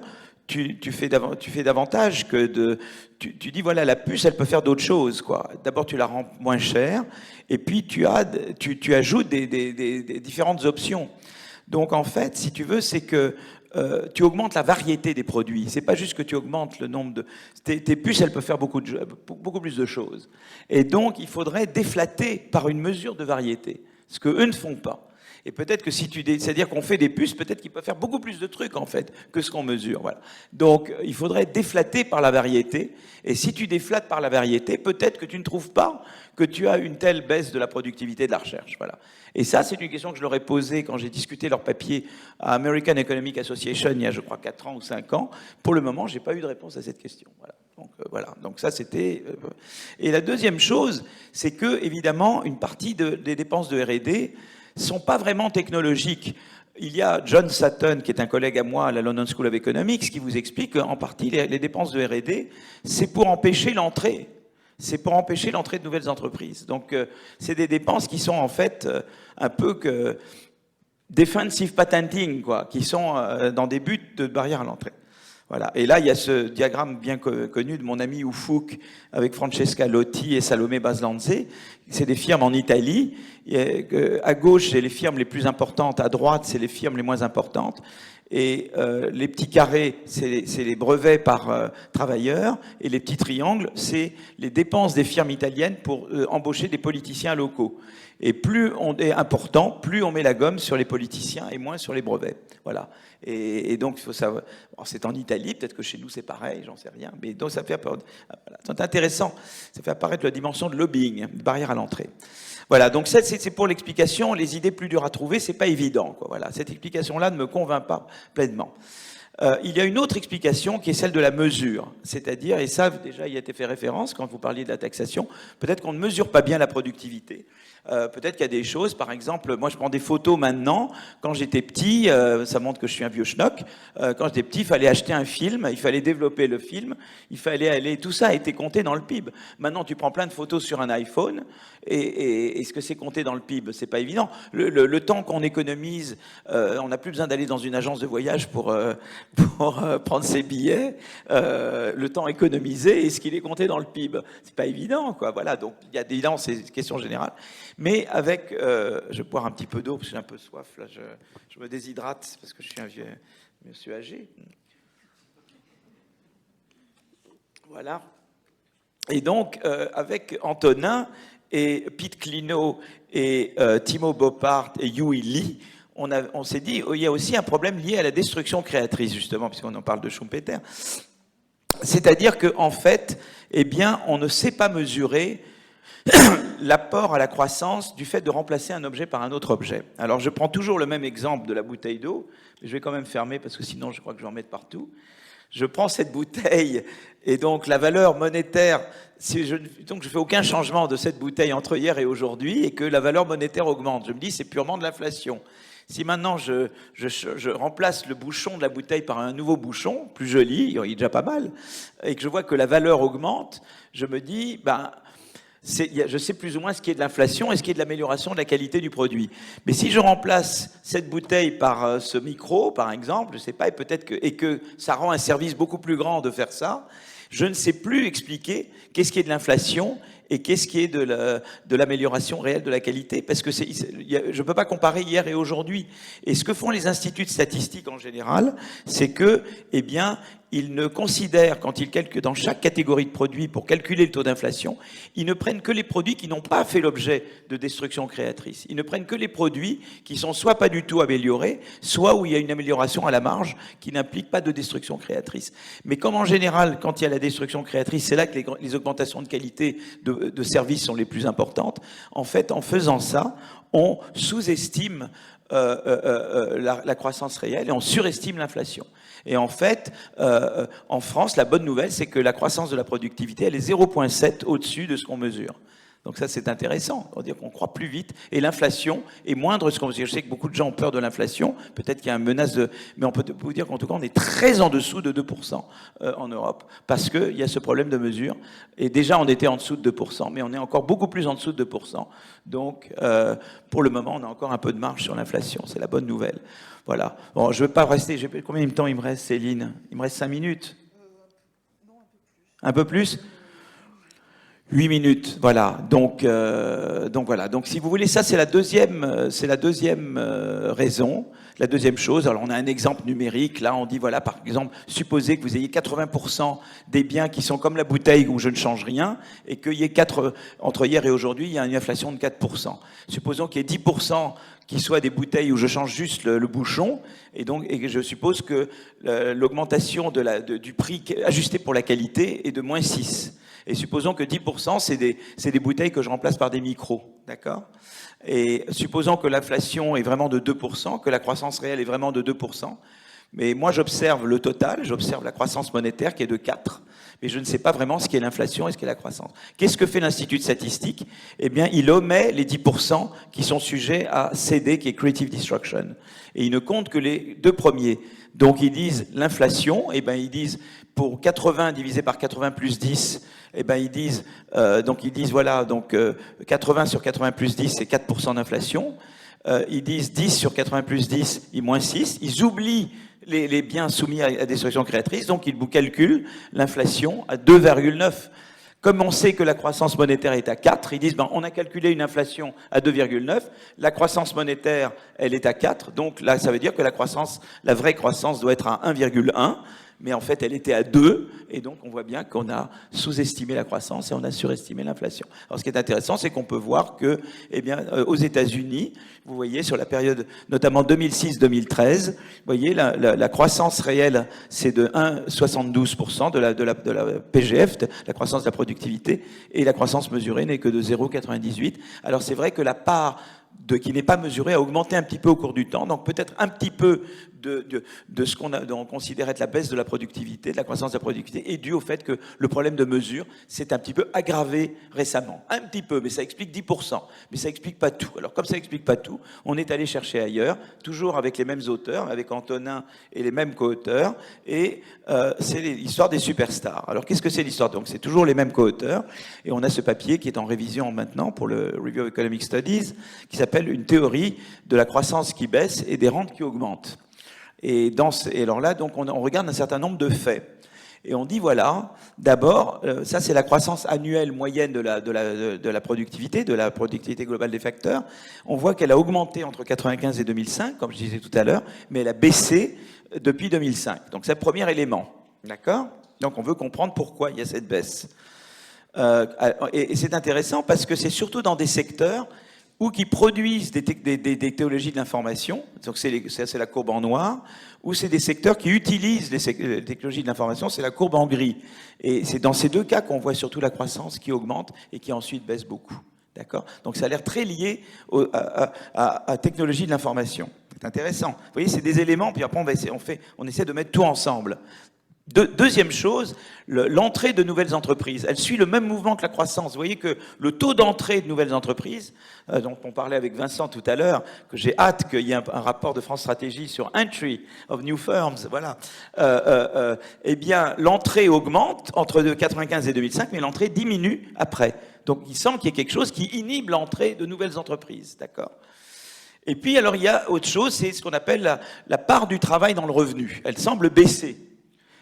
tu fais davantage que de... Tu dis, voilà, la puce, elle peut faire d'autres choses, quoi. D'abord, tu la rends moins chère, et puis tu ajoutes des différentes options. Donc, en fait, si tu veux, c'est que tu augmentes la variété des produits. C'est pas juste que tu augmentes le nombre de... Tes puces, elles peuvent faire beaucoup plus de choses. Et donc, il faudrait déflater par une mesure de variété, ce qu'eux ne font pas. Et peut-être que c'est-à-dire qu'on fait des puces, peut-être qu'ils peuvent faire beaucoup plus de trucs, en fait, que ce qu'on mesure. Voilà. Donc, il faudrait déflater par la variété. Et si tu déflates par la variété, peut-être que tu ne trouves pas que tu as une telle baisse de la productivité de la recherche. Voilà. Et ça, c'est une question que je leur ai posée quand j'ai discuté leur papier à American Economic Association il y a, je crois, 4 ans ou 5 ans. Pour le moment, j'ai pas eu de réponse à cette question. Voilà. Donc, voilà. Donc ça, c'était... Et la deuxième chose, c'est que, évidemment, une partie des dépenses de R&D sont pas vraiment technologiques. Il y a John Sutton, qui est un collègue à moi à la London School of Economics, qui vous explique qu'en partie, les dépenses de R&D, c'est pour empêcher l'entrée. C'est pour empêcher l'entrée de nouvelles entreprises. Donc, c'est des dépenses qui sont en fait un peu que defensive patenting, quoi, qui sont dans des buts de barrière à l'entrée. Voilà. Et là, il y a ce diagramme bien connu de mon ami Ufuk avec Francesca Lotti et Salomé Baslanze. C'est des firmes en Italie. À gauche, c'est les firmes les plus importantes. À droite, c'est les firmes les moins importantes. Et les petits carrés, c'est les brevets par travailleur. Et les petits triangles, c'est les dépenses des firmes italiennes pour embaucher des politiciens locaux. Et plus on est important, plus on met la gomme sur les politiciens et moins sur les brevets. Voilà. Et donc, il faut savoir... c'est en Italie, peut-être que chez nous c'est pareil, j'en sais rien. Mais donc, ça fait apparaître... Voilà. C'est intéressant. Ça fait apparaître la dimension de lobbying, de barrière à l'entrée. Voilà, donc c'est pour l'explication. Les idées plus dures à trouver, c'est pas évident, quoi. Voilà, cette explication-là ne me convainc pas pleinement. Il y a une autre explication qui est celle de la mesure, c'est-à-dire, et ça déjà il a été fait référence quand vous parliez de la taxation, peut-être qu'on ne mesure pas bien la productivité. Peut-être qu'il y a des choses, par exemple, moi je prends des photos maintenant, quand j'étais petit, ça montre que je suis un vieux schnock, quand j'étais petit, il fallait acheter un film, il fallait développer le film, il fallait aller, tout ça a été compté dans le PIB. Maintenant tu prends plein de photos sur un iPhone, et est-ce que c'est compté dans le PIB? C'est pas évident. Le temps qu'on économise, on n'a plus besoin d'aller dans une agence de voyage pour prendre ses billets, le temps économisé, est-ce qu'il est compté dans le PIB? C'est pas évident, quoi. Voilà, donc il y a évidemment c'est une question générale. Mais avec, je vais boire un petit peu d'eau parce que j'ai un peu soif. Là, je me déshydrate parce que je suis un vieux monsieur âgé. Voilà. Et donc, avec Antonin et Pete Clino et Timo Boppard et Yui Lee, on s'est dit, il y a aussi un problème lié à la destruction créatrice, justement, puisqu'on en parle de Schumpeter. C'est-à-dire qu'en fait, eh bien, on ne sait pas mesurer l'apport à la croissance du fait de remplacer un objet par un autre objet. Alors, je prends toujours le même exemple de la bouteille d'eau, mais je vais quand même fermer parce que sinon, je crois que je vais en mettre partout. Je prends cette bouteille et donc la valeur monétaire, donc je fais aucun changement de cette bouteille entre hier et aujourd'hui et que la valeur monétaire augmente. Je me dis, c'est purement de l'inflation. Si maintenant je remplace le bouchon de la bouteille par un nouveau bouchon, plus joli, il est déjà pas mal, et que je vois que la valeur augmente, je me dis, je sais plus ou moins ce qui est de l'inflation et ce qui est de l'amélioration de la qualité du produit. Mais si je remplace cette bouteille par ce micro, par exemple, je sais pas, et que ça rend un service beaucoup plus grand de faire ça, je ne sais plus expliquer qu'est-ce qui est de l'inflation et qu'est-ce qui est de l'amélioration réelle de la qualité, parce que je ne peux pas comparer hier et aujourd'hui. Et ce que font les instituts de statistiques en général, c'est que, eh bien, ils ne considèrent, quand ils calculent dans chaque catégorie de produits pour calculer le taux d'inflation, ils ne prennent que les produits qui n'ont pas fait l'objet de destruction créatrice. Ils ne prennent que les produits qui sont soit pas du tout améliorés, soit où il y a une amélioration à la marge qui n'implique pas de destruction créatrice. Mais comme en général, quand il y a la destruction créatrice, c'est là que les augmentations de qualité de services sont les plus importantes. En fait, en faisant ça, on sous-estime la croissance réelle et on surestime l'inflation. Et en fait, en France, la bonne nouvelle, c'est que la croissance de la productivité, elle est 0,7 au-dessus de ce qu'on mesure. Donc ça, c'est intéressant. On va dire qu'on croît plus vite et l'inflation est moindre. Je sais que beaucoup de gens ont peur de l'inflation. Peut-être qu'il y a une menace de... Mais on peut vous dire qu'en tout cas, on est très en dessous de 2% en Europe parce qu'il y a ce problème de mesure. Et déjà, on était en dessous de 2%, mais on est encore beaucoup plus en dessous de 2%. Donc, pour le moment, on a encore un peu de marge sur l'inflation. C'est la bonne nouvelle. Voilà. Bon, je ne vais pas rester... Combien de temps il me reste, Céline? Il me reste 5 minutes? Un peu plus? 8 minutes, voilà. Donc voilà. Donc si vous voulez, ça c'est la deuxième raison. La deuxième chose, alors on a un exemple numérique. Là, on dit voilà, par exemple, supposez que vous ayez 80% des biens qui sont comme la bouteille où je ne change rien, et qu'il y ait entre hier et aujourd'hui, il y a une inflation de 4%. Supposons qu'il y ait 10% qui soient des bouteilles où je change juste le bouchon, et je suppose que l'augmentation du prix ajusté pour la qualité est de moins 6. Et supposons que 10%, c'est des bouteilles que je remplace par des micros, d'accord? Et supposons que l'inflation est vraiment de 2%, que la croissance réelle est vraiment de 2%, mais moi j'observe le total, j'observe la croissance monétaire qui est de 4%, mais je ne sais pas vraiment ce qu'est l'inflation et ce qu'est la croissance. Qu'est-ce que fait l'Institut de statistique? Eh bien, il omet les 10% qui sont sujets à CD, qui est Creative Destruction. Et il ne compte que les 2 premiers. Donc ils disent l'inflation, eh ben ils disent pour 80 divisé par 80 plus 10, eh ben ils disent voilà, donc 80 sur 80 plus 10, c'est 4% d'inflation. Ils disent 10 sur 80 plus 10, moins 6. Ils oublient les biens soumis à destruction créatrice, donc ils vous calculent l'inflation à 2,9. Comme on sait que la croissance monétaire est à 4, ils disent on a calculé une inflation à 2,9, la croissance monétaire, elle est à 4, donc là, ça veut dire que la vraie croissance doit être à 1,1, mais en fait, elle était à 2, et donc on voit bien qu'on a sous-estimé la croissance et on a surestimé l'inflation. Alors ce qui est intéressant, c'est qu'on peut voir que, aux États-Unis, vous voyez, sur la période notamment 2006-2013, vous voyez, la croissance réelle, c'est de 1,72% de la PGF, de la croissance de la productivité, et la croissance mesurée n'est que de 0,98. Alors c'est vrai que la part qui n'est pas mesurée a augmenté un petit peu au cours du temps, donc peut-être un petit peu de ce qu'on considère être la baisse de la productivité, de la croissance de la productivité, est dû au fait que le problème de mesure s'est un petit peu aggravé récemment. Un petit peu, mais ça explique 10%. Mais ça explique pas tout. Alors comme ça explique pas tout, on est allé chercher ailleurs, toujours avec les mêmes auteurs, avec Antonin et les mêmes co-auteurs, et c'est l'histoire des superstars. Alors qu'est-ce que c'est l'histoire? Donc c'est toujours les mêmes co-auteurs, et on a ce papier qui est en révision maintenant pour le Review of Economic Studies, qui s'appelle une théorie de la croissance qui baisse et des rentes qui augmentent. Et alors là, donc, on regarde un certain nombre de faits. Et on dit, voilà, d'abord, ça c'est la croissance annuelle moyenne de la productivité, de la productivité globale des facteurs. On voit qu'elle a augmenté entre 1995 et 2005, comme je disais tout à l'heure, mais elle a baissé depuis 2005. Donc c'est le premier élément. D'accord? Donc on veut comprendre pourquoi il y a cette baisse. Et c'est intéressant parce que c'est surtout dans des secteurs ou qui produisent des technologies de l'information, donc c'est la courbe en noir, ou c'est des secteurs qui utilisent les technologies de l'information, c'est la courbe en gris. Et c'est dans ces deux cas qu'on voit surtout la croissance qui augmente et qui ensuite baisse beaucoup. D'accord? Donc ça a l'air très lié à technologie de l'information. C'est intéressant. Vous voyez, c'est des éléments, puis après on essaie de mettre tout ensemble. Deuxième chose, l'entrée de nouvelles entreprises. Elle suit le même mouvement que la croissance. Vous voyez que le taux d'entrée de nouvelles entreprises, dont on parlait avec Vincent tout à l'heure, que j'ai hâte qu'il y ait un rapport de France Stratégie sur Entry of New Firms, voilà. Eh bien, l'entrée augmente entre 1995 et 2005, mais l'entrée diminue après. Donc, il semble qu'il y ait quelque chose qui inhibe l'entrée de nouvelles entreprises, d'accord ? Et puis, alors, il y a autre chose, c'est ce qu'on appelle la part du travail dans le revenu. Elle semble baisser.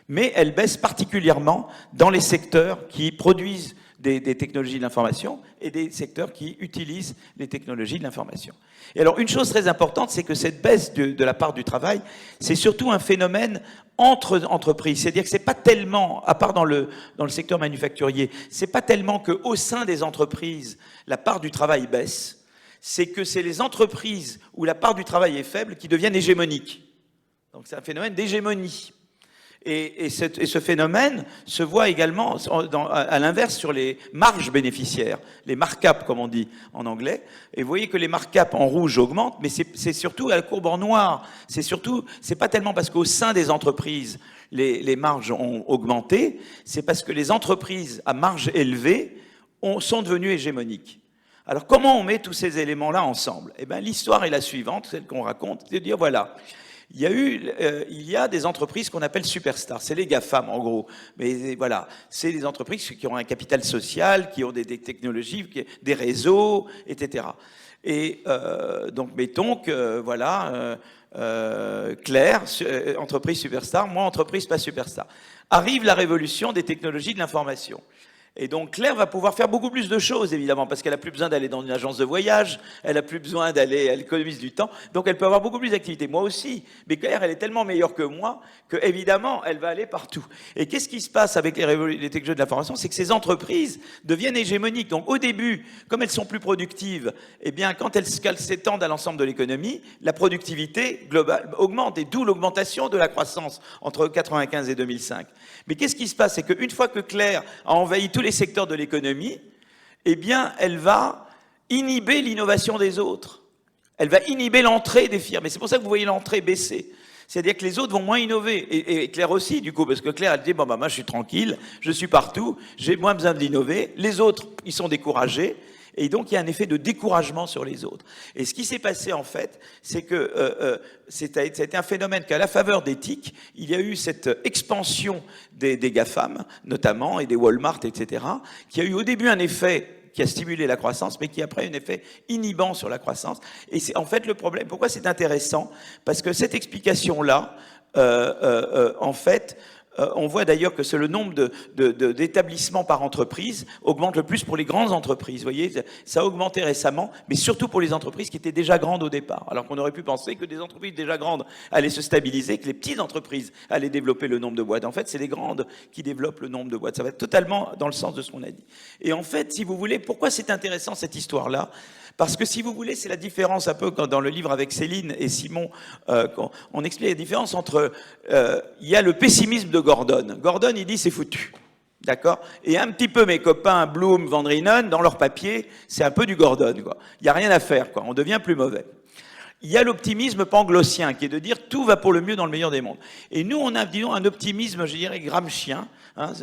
Mais elle baisse particulièrement dans les secteurs qui produisent des technologies de l'information et des secteurs qui utilisent les technologies de l'information. Et alors, une chose très importante, c'est que cette baisse de la part du travail, c'est surtout un phénomène entre entreprises. C'est-à-dire que c'est pas tellement, à part dans le secteur manufacturier, c'est pas tellement qu'au sein des entreprises, la part du travail baisse, c'est que c'est les entreprises où la part du travail est faible qui deviennent hégémoniques. Donc c'est un phénomène d'hégémonie. Et ce phénomène se voit également à l'inverse sur les marges bénéficiaires, les markups comme on dit en anglais. Et vous voyez que les markups en rouge augmentent, mais c'est surtout à la courbe en noir. C'est pas tellement parce qu'au sein des entreprises les marges ont augmenté, c'est parce que les entreprises à marge élevée sont devenus hégémoniques. Alors, comment on met tous ces éléments-là ensemble? Eh bien, l'histoire est la suivante, celle qu'on raconte, c'est de dire, voilà, il y a des entreprises qu'on appelle superstars. C'est les GAFAM, en gros. Mais voilà, c'est des entreprises qui ont un capital social, qui ont des technologies, des réseaux, etc. Et donc, mettons que, voilà, Claire, entreprise superstar, moi, entreprise pas superstar. Arrive la révolution des technologies de l'information. Et donc Claire va pouvoir faire beaucoup plus de choses, évidemment, parce qu'elle n'a plus besoin d'aller dans une agence de voyage, elle n'a plus besoin d'aller, elle économise du temps, donc elle peut avoir beaucoup plus d'activités. Moi aussi, mais Claire, elle est tellement meilleure que moi, que évidemment, elle va aller partout. Et qu'est-ce qui se passe avec les technologies de l'information? C'est que ces entreprises deviennent hégémoniques. Donc au début, comme elles sont plus productives, eh bien, quand elles s'étendent à l'ensemble de l'économie, la productivité globale augmente, et d'où l'augmentation de la croissance entre 1995 et 2005. Mais qu'est-ce qui se passe? C'est qu'une fois que Claire a envahi tous les secteurs de l'économie, eh bien, elle va inhiber l'innovation des autres. Elle va inhiber l'entrée des firmes. Et c'est pour ça que vous voyez l'entrée baisser. C'est-à-dire que les autres vont moins innover. Et Claire aussi, du coup, parce que Claire, elle dit, bon, bah, moi, je suis tranquille, je suis partout, j'ai moins besoin d'innover. Les autres, ils sont découragés. Et donc, il y a un effet de découragement sur les autres. Et ce qui s'est passé, en fait, c'est que c'était un phénomène qu'à la faveur d'éthique, il y a eu cette expansion des GAFAM, notamment, et des Walmart, etc., qui a eu au début un effet qui a stimulé la croissance, mais qui après un effet inhibant sur la croissance. Et c'est en fait le problème. Pourquoi c'est intéressant? Parce que cette explication-là, en fait, on voit d'ailleurs que c'est le nombre d'établissements par entreprise augmente le plus pour les grandes entreprises. Vous voyez, ça a augmenté récemment, mais surtout pour les entreprises qui étaient déjà grandes au départ. Alors qu'on aurait pu penser que des entreprises déjà grandes allaient se stabiliser, que les petites entreprises allaient développer le nombre de boîtes. En fait, c'est les grandes qui développent le nombre de boîtes. Ça va être totalement dans le sens de ce qu'on a dit. Et en fait, si vous voulez, pourquoi c'est intéressant cette histoire-là? Parce que si vous voulez, c'est la différence un peu quand dans le livre avec Céline et Simon, on explique la différence entre, il y a le pessimisme de Gordon. Gordon, il dit c'est foutu. D'accord? Et un petit peu mes copains Bloom, Van Reenen, dans leur papier, c'est un peu du Gordon, quoi. Il n'y a rien à faire, quoi. On devient plus mauvais. Il y a l'optimisme panglossien, qui est de dire tout va pour le mieux dans le meilleur des mondes. Et nous, on a, disons, un optimisme, je dirais, gramscien, hein,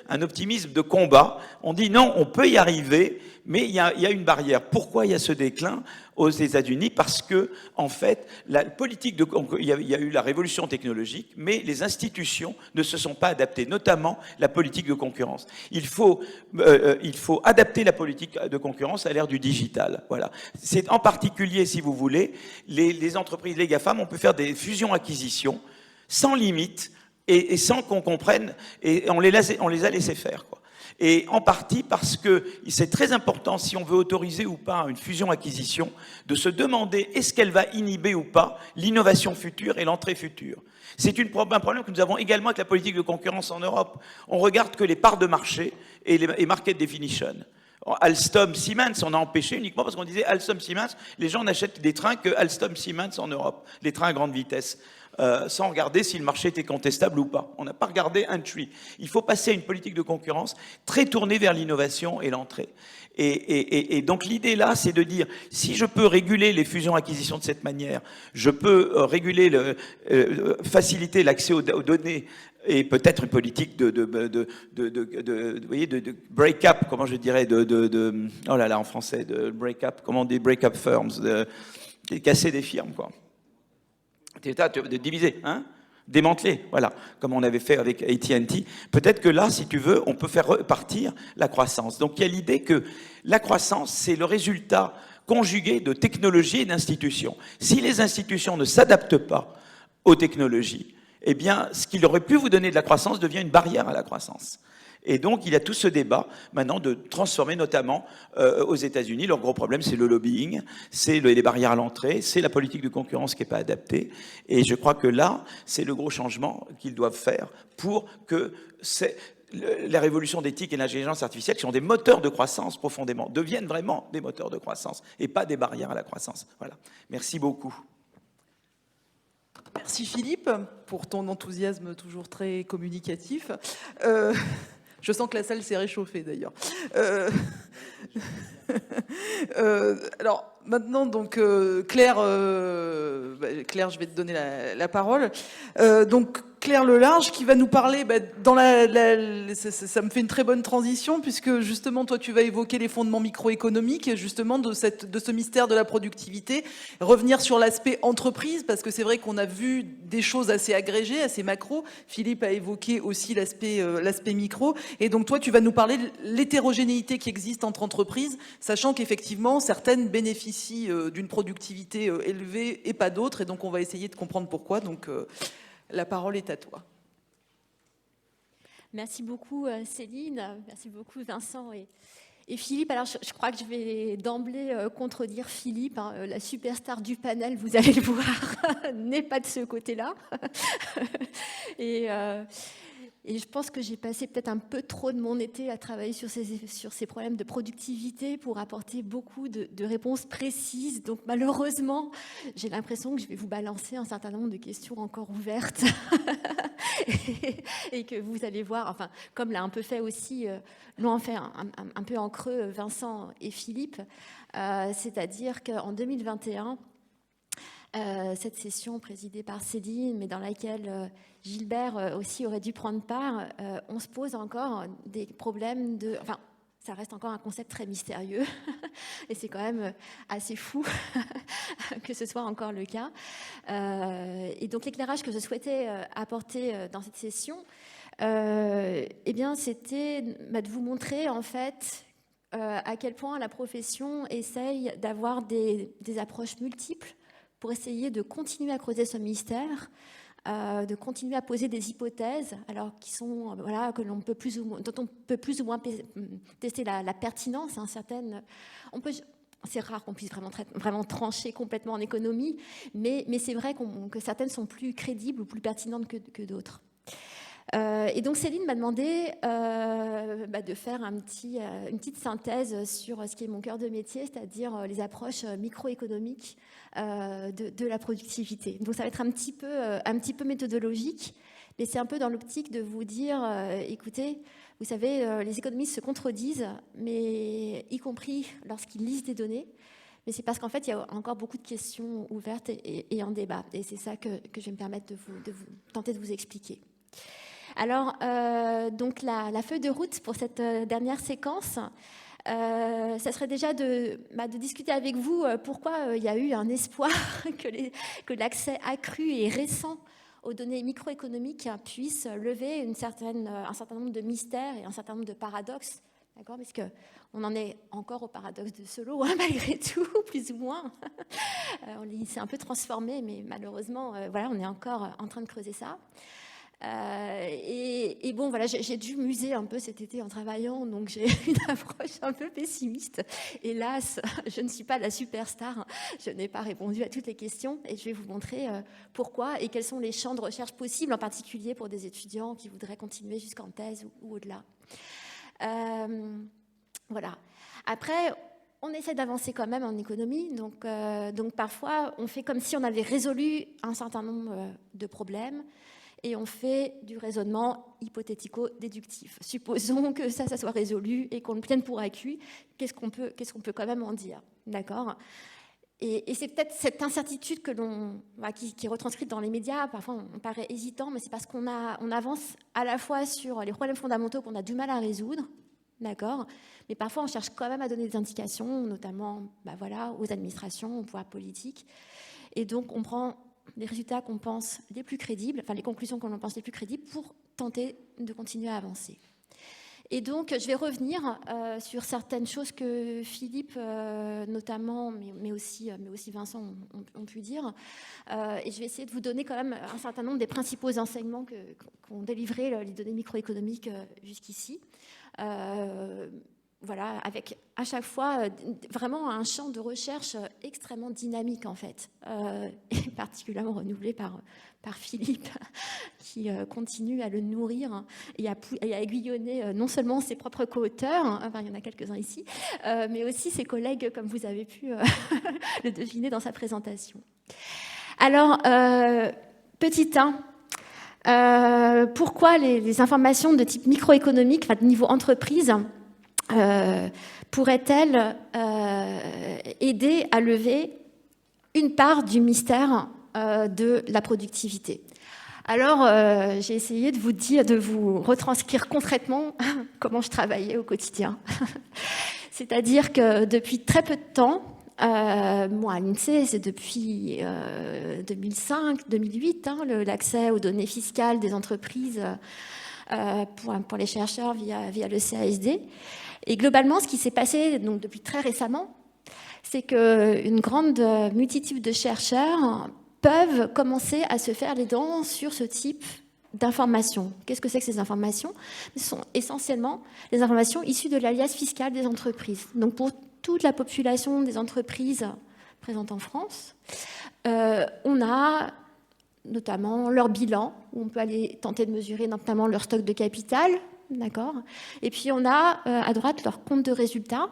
un optimisme de combat. On dit non, on peut y arriver, mais il y a une barrière. Pourquoi il y a ce déclin aux États-Unis? Parce que, en fait, la politique il y a eu la révolution technologique, mais les institutions ne se sont pas adaptées, notamment la politique de concurrence. Il faut adapter la politique de concurrence à l'ère du digital. Voilà. C'est en particulier, si vous voulez, les entreprises, les GAFAM, on peut faire des fusions-acquisitions sans limite et sans qu'on comprenne, et on les a laissés faire, quoi. Et en partie parce que c'est très important, si on veut autoriser ou pas une fusion-acquisition, de se demander est-ce qu'elle va inhiber ou pas l'innovation future et l'entrée future. C'est un problème que nous avons également avec la politique de concurrence en Europe. On regarde que les parts de marché et market definition. Alstom, Siemens, on a empêché uniquement parce qu'on disait Alstom, Siemens, les gens n'achètent des trains que Alstom, Siemens en Europe, les trains à grande vitesse. Sans regarder si le marché était contestable ou pas. On n'a pas regardé un tri. Il faut passer à une politique de concurrence très tournée vers l'innovation et l'entrée. Et donc l'idée là, c'est de dire, si je peux réguler les fusions-acquisitions de cette manière, je peux réguler, faciliter l'accès aux données, et peut-être une politique de break-up, comment je dirais, oh là là en français, de break-up, comment on dit, break-up firms, de casser des firmes, quoi. De diviser, hein, démanteler, voilà, comme on avait fait avec AT&T. Peut-être que là, si tu veux, on peut faire repartir la croissance. Donc il y a l'idée que la croissance, c'est le résultat conjugué de technologies et d'institutions. Si les institutions ne s'adaptent pas aux technologies, eh bien, ce qui aurait pu vous donner de la croissance devient une barrière à la croissance. Et donc, il y a tout ce débat maintenant de transformer, notamment aux États-Unis. Leur gros problème, c'est le lobbying, c'est les barrières à l'entrée, c'est la politique de concurrence qui n'est pas adaptée. Et je crois que là, c'est le gros changement qu'ils doivent faire pour que la révolution d'éthique et l'intelligence artificielle, qui sont des moteurs de croissance profondément, deviennent vraiment des moteurs de croissance et pas des barrières à la croissance. Voilà. Merci beaucoup. Merci Philippe pour ton enthousiasme toujours très communicatif. Je sens que la salle s'est réchauffée d'ailleurs. Alors maintenant, donc Claire, Claire, je vais te donner la parole. Donc Claire Lelarge qui va nous parler, ça me fait une très bonne transition puisque justement toi tu vas évoquer les fondements microéconomiques justement de ce mystère de la productivité, revenir sur l'aspect entreprise parce que c'est vrai qu'on a vu des choses assez agrégées, assez macro. Philippe a évoqué aussi l'aspect micro et donc toi tu vas nous parler de l'hétérogénéité qui existe entre entreprises, sachant qu'effectivement certaines bénéficient d'une productivité élevée et pas d'autres et donc on va essayer de comprendre pourquoi. Donc la parole est à toi. Merci beaucoup Céline, merci beaucoup Vincent et Philippe. Alors je crois que je vais d'emblée contredire Philippe, hein, la superstar du panel, vous allez le voir, n'est pas de ce côté-là. Et je pense que j'ai passé peut-être un peu trop de mon été à travailler sur ces problèmes de productivité pour apporter beaucoup de réponses précises. Donc malheureusement, j'ai l'impression que je vais vous balancer un certain nombre de questions encore ouvertes et que vous allez voir, enfin, comme l'a un peu fait aussi, l'ont fait un peu en creux Vincent et Philippe, c'est-à-dire qu'en 2021, cette session présidée par Céline, mais dans laquelle Gilbert aussi aurait dû prendre part, on se pose encore des problèmes de... Enfin, ça reste encore un concept très mystérieux et c'est quand même assez fou que ce soit encore le cas. Et donc l'éclairage que je souhaitais apporter dans cette session, eh bien, c'était de vous montrer en fait à quel point la profession essaye d'avoir des approches multiples pour essayer de continuer à creuser ce mystère, de continuer à poser des hypothèses, alors qui sont voilà que l'on peut plus ou moins, dont on peut plus ou moins tester la pertinence. Hein, certaines, c'est rare qu'on puisse vraiment trancher complètement en économie, mais c'est vrai que certaines sont plus crédibles ou plus pertinentes que d'autres. Et donc Céline m'a demandé de faire une petite synthèse sur ce qui est mon cœur de métier, c'est-à-dire les approches microéconomiques de la productivité. Donc ça va être un petit peu méthodologique, mais c'est un peu dans l'optique de vous dire, écoutez, vous savez, les économistes se contredisent, mais y compris lorsqu'ils lisent des données. Mais c'est parce qu'en fait, il y a encore beaucoup de questions ouvertes et en débat. Et c'est ça que je vais me permettre de vous tenter de vous expliquer. Alors, donc la feuille de route pour cette dernière séquence, ça serait déjà de discuter avec vous pourquoi il y a eu un espoir que l'accès accru et récent aux données microéconomiques puisse lever un certain nombre de mystères et un certain nombre de paradoxes. D'accord, parce qu'on en est encore au paradoxe de Solow, hein, malgré tout, plus ou moins. Il s'est un peu transformé, mais malheureusement, voilà, on est encore en train de creuser ça. Et bon, voilà, j'ai dû muser un peu cet été en travaillant, donc j'ai une approche un peu pessimiste. Hélas, je ne suis pas la superstar, je n'ai pas répondu à toutes les questions, et je vais vous montrer pourquoi et quels sont les champs de recherche possibles, en particulier pour des étudiants qui voudraient continuer jusqu'en thèse ou au-delà. Voilà. Après, on essaie d'avancer quand même en économie, donc parfois on fait comme si on avait résolu un certain nombre de problèmes et on fait du raisonnement hypothético-déductif. Supposons que ça soit résolu et qu'on le tienne pour acquis, qu'est-ce qu'on peut quand même en dire, d'accord ? Et c'est peut-être cette incertitude qui est retranscrite dans les médias. Parfois, on paraît hésitant, mais c'est parce qu'on avance à la fois sur les problèmes fondamentaux qu'on a du mal à résoudre, d'accord ? Mais parfois, on cherche quand même à donner des indications, notamment aux administrations, au pouvoir politique. Et donc, on prend les résultats qu'on pense les plus crédibles, enfin les conclusions qu'on pense les plus crédibles pour tenter de continuer à avancer. Et donc, je vais revenir sur certaines choses que Philippe, notamment, mais aussi Vincent ont pu dire. Et je vais essayer de vous donner quand même un certain nombre des principaux enseignements qu'ont délivrés les données microéconomiques jusqu'ici. Voilà, avec à chaque fois vraiment un champ de recherche extrêmement dynamique en fait, et particulièrement renouvelé par Philippe, qui continue à le nourrir et à aiguillonner non seulement ses propres co-auteurs, enfin, il y en a quelques-uns ici, mais aussi ses collègues, comme vous avez pu le deviner dans sa présentation. Alors, petit 1, pourquoi les informations de type microéconomique, enfin de niveau entreprise, pourrait-elle aider à lever une part du mystère de la productivité ? Alors, j'ai essayé de vous retranscrire concrètement comment je travaillais au quotidien. C'est-à-dire que depuis très peu de temps, moi, à l'INSEE, c'est depuis 2005-2008, l'accès aux données fiscales des entreprises pour les chercheurs via le CASD. Et globalement, ce qui s'est passé donc, depuis très récemment, c'est qu'une grande multitude de chercheurs peuvent commencer à se faire les dents sur ce type d'informations. Qu'est-ce que c'est que ces informations? Ce sont essentiellement les informations issues de l'alias fiscal des entreprises. Donc pour toute la population des entreprises présentes en France, on a notamment leur bilan, où on peut aller tenter de mesurer notamment leur stock de capital, d'accord. Et puis on a à droite leur compte de résultats.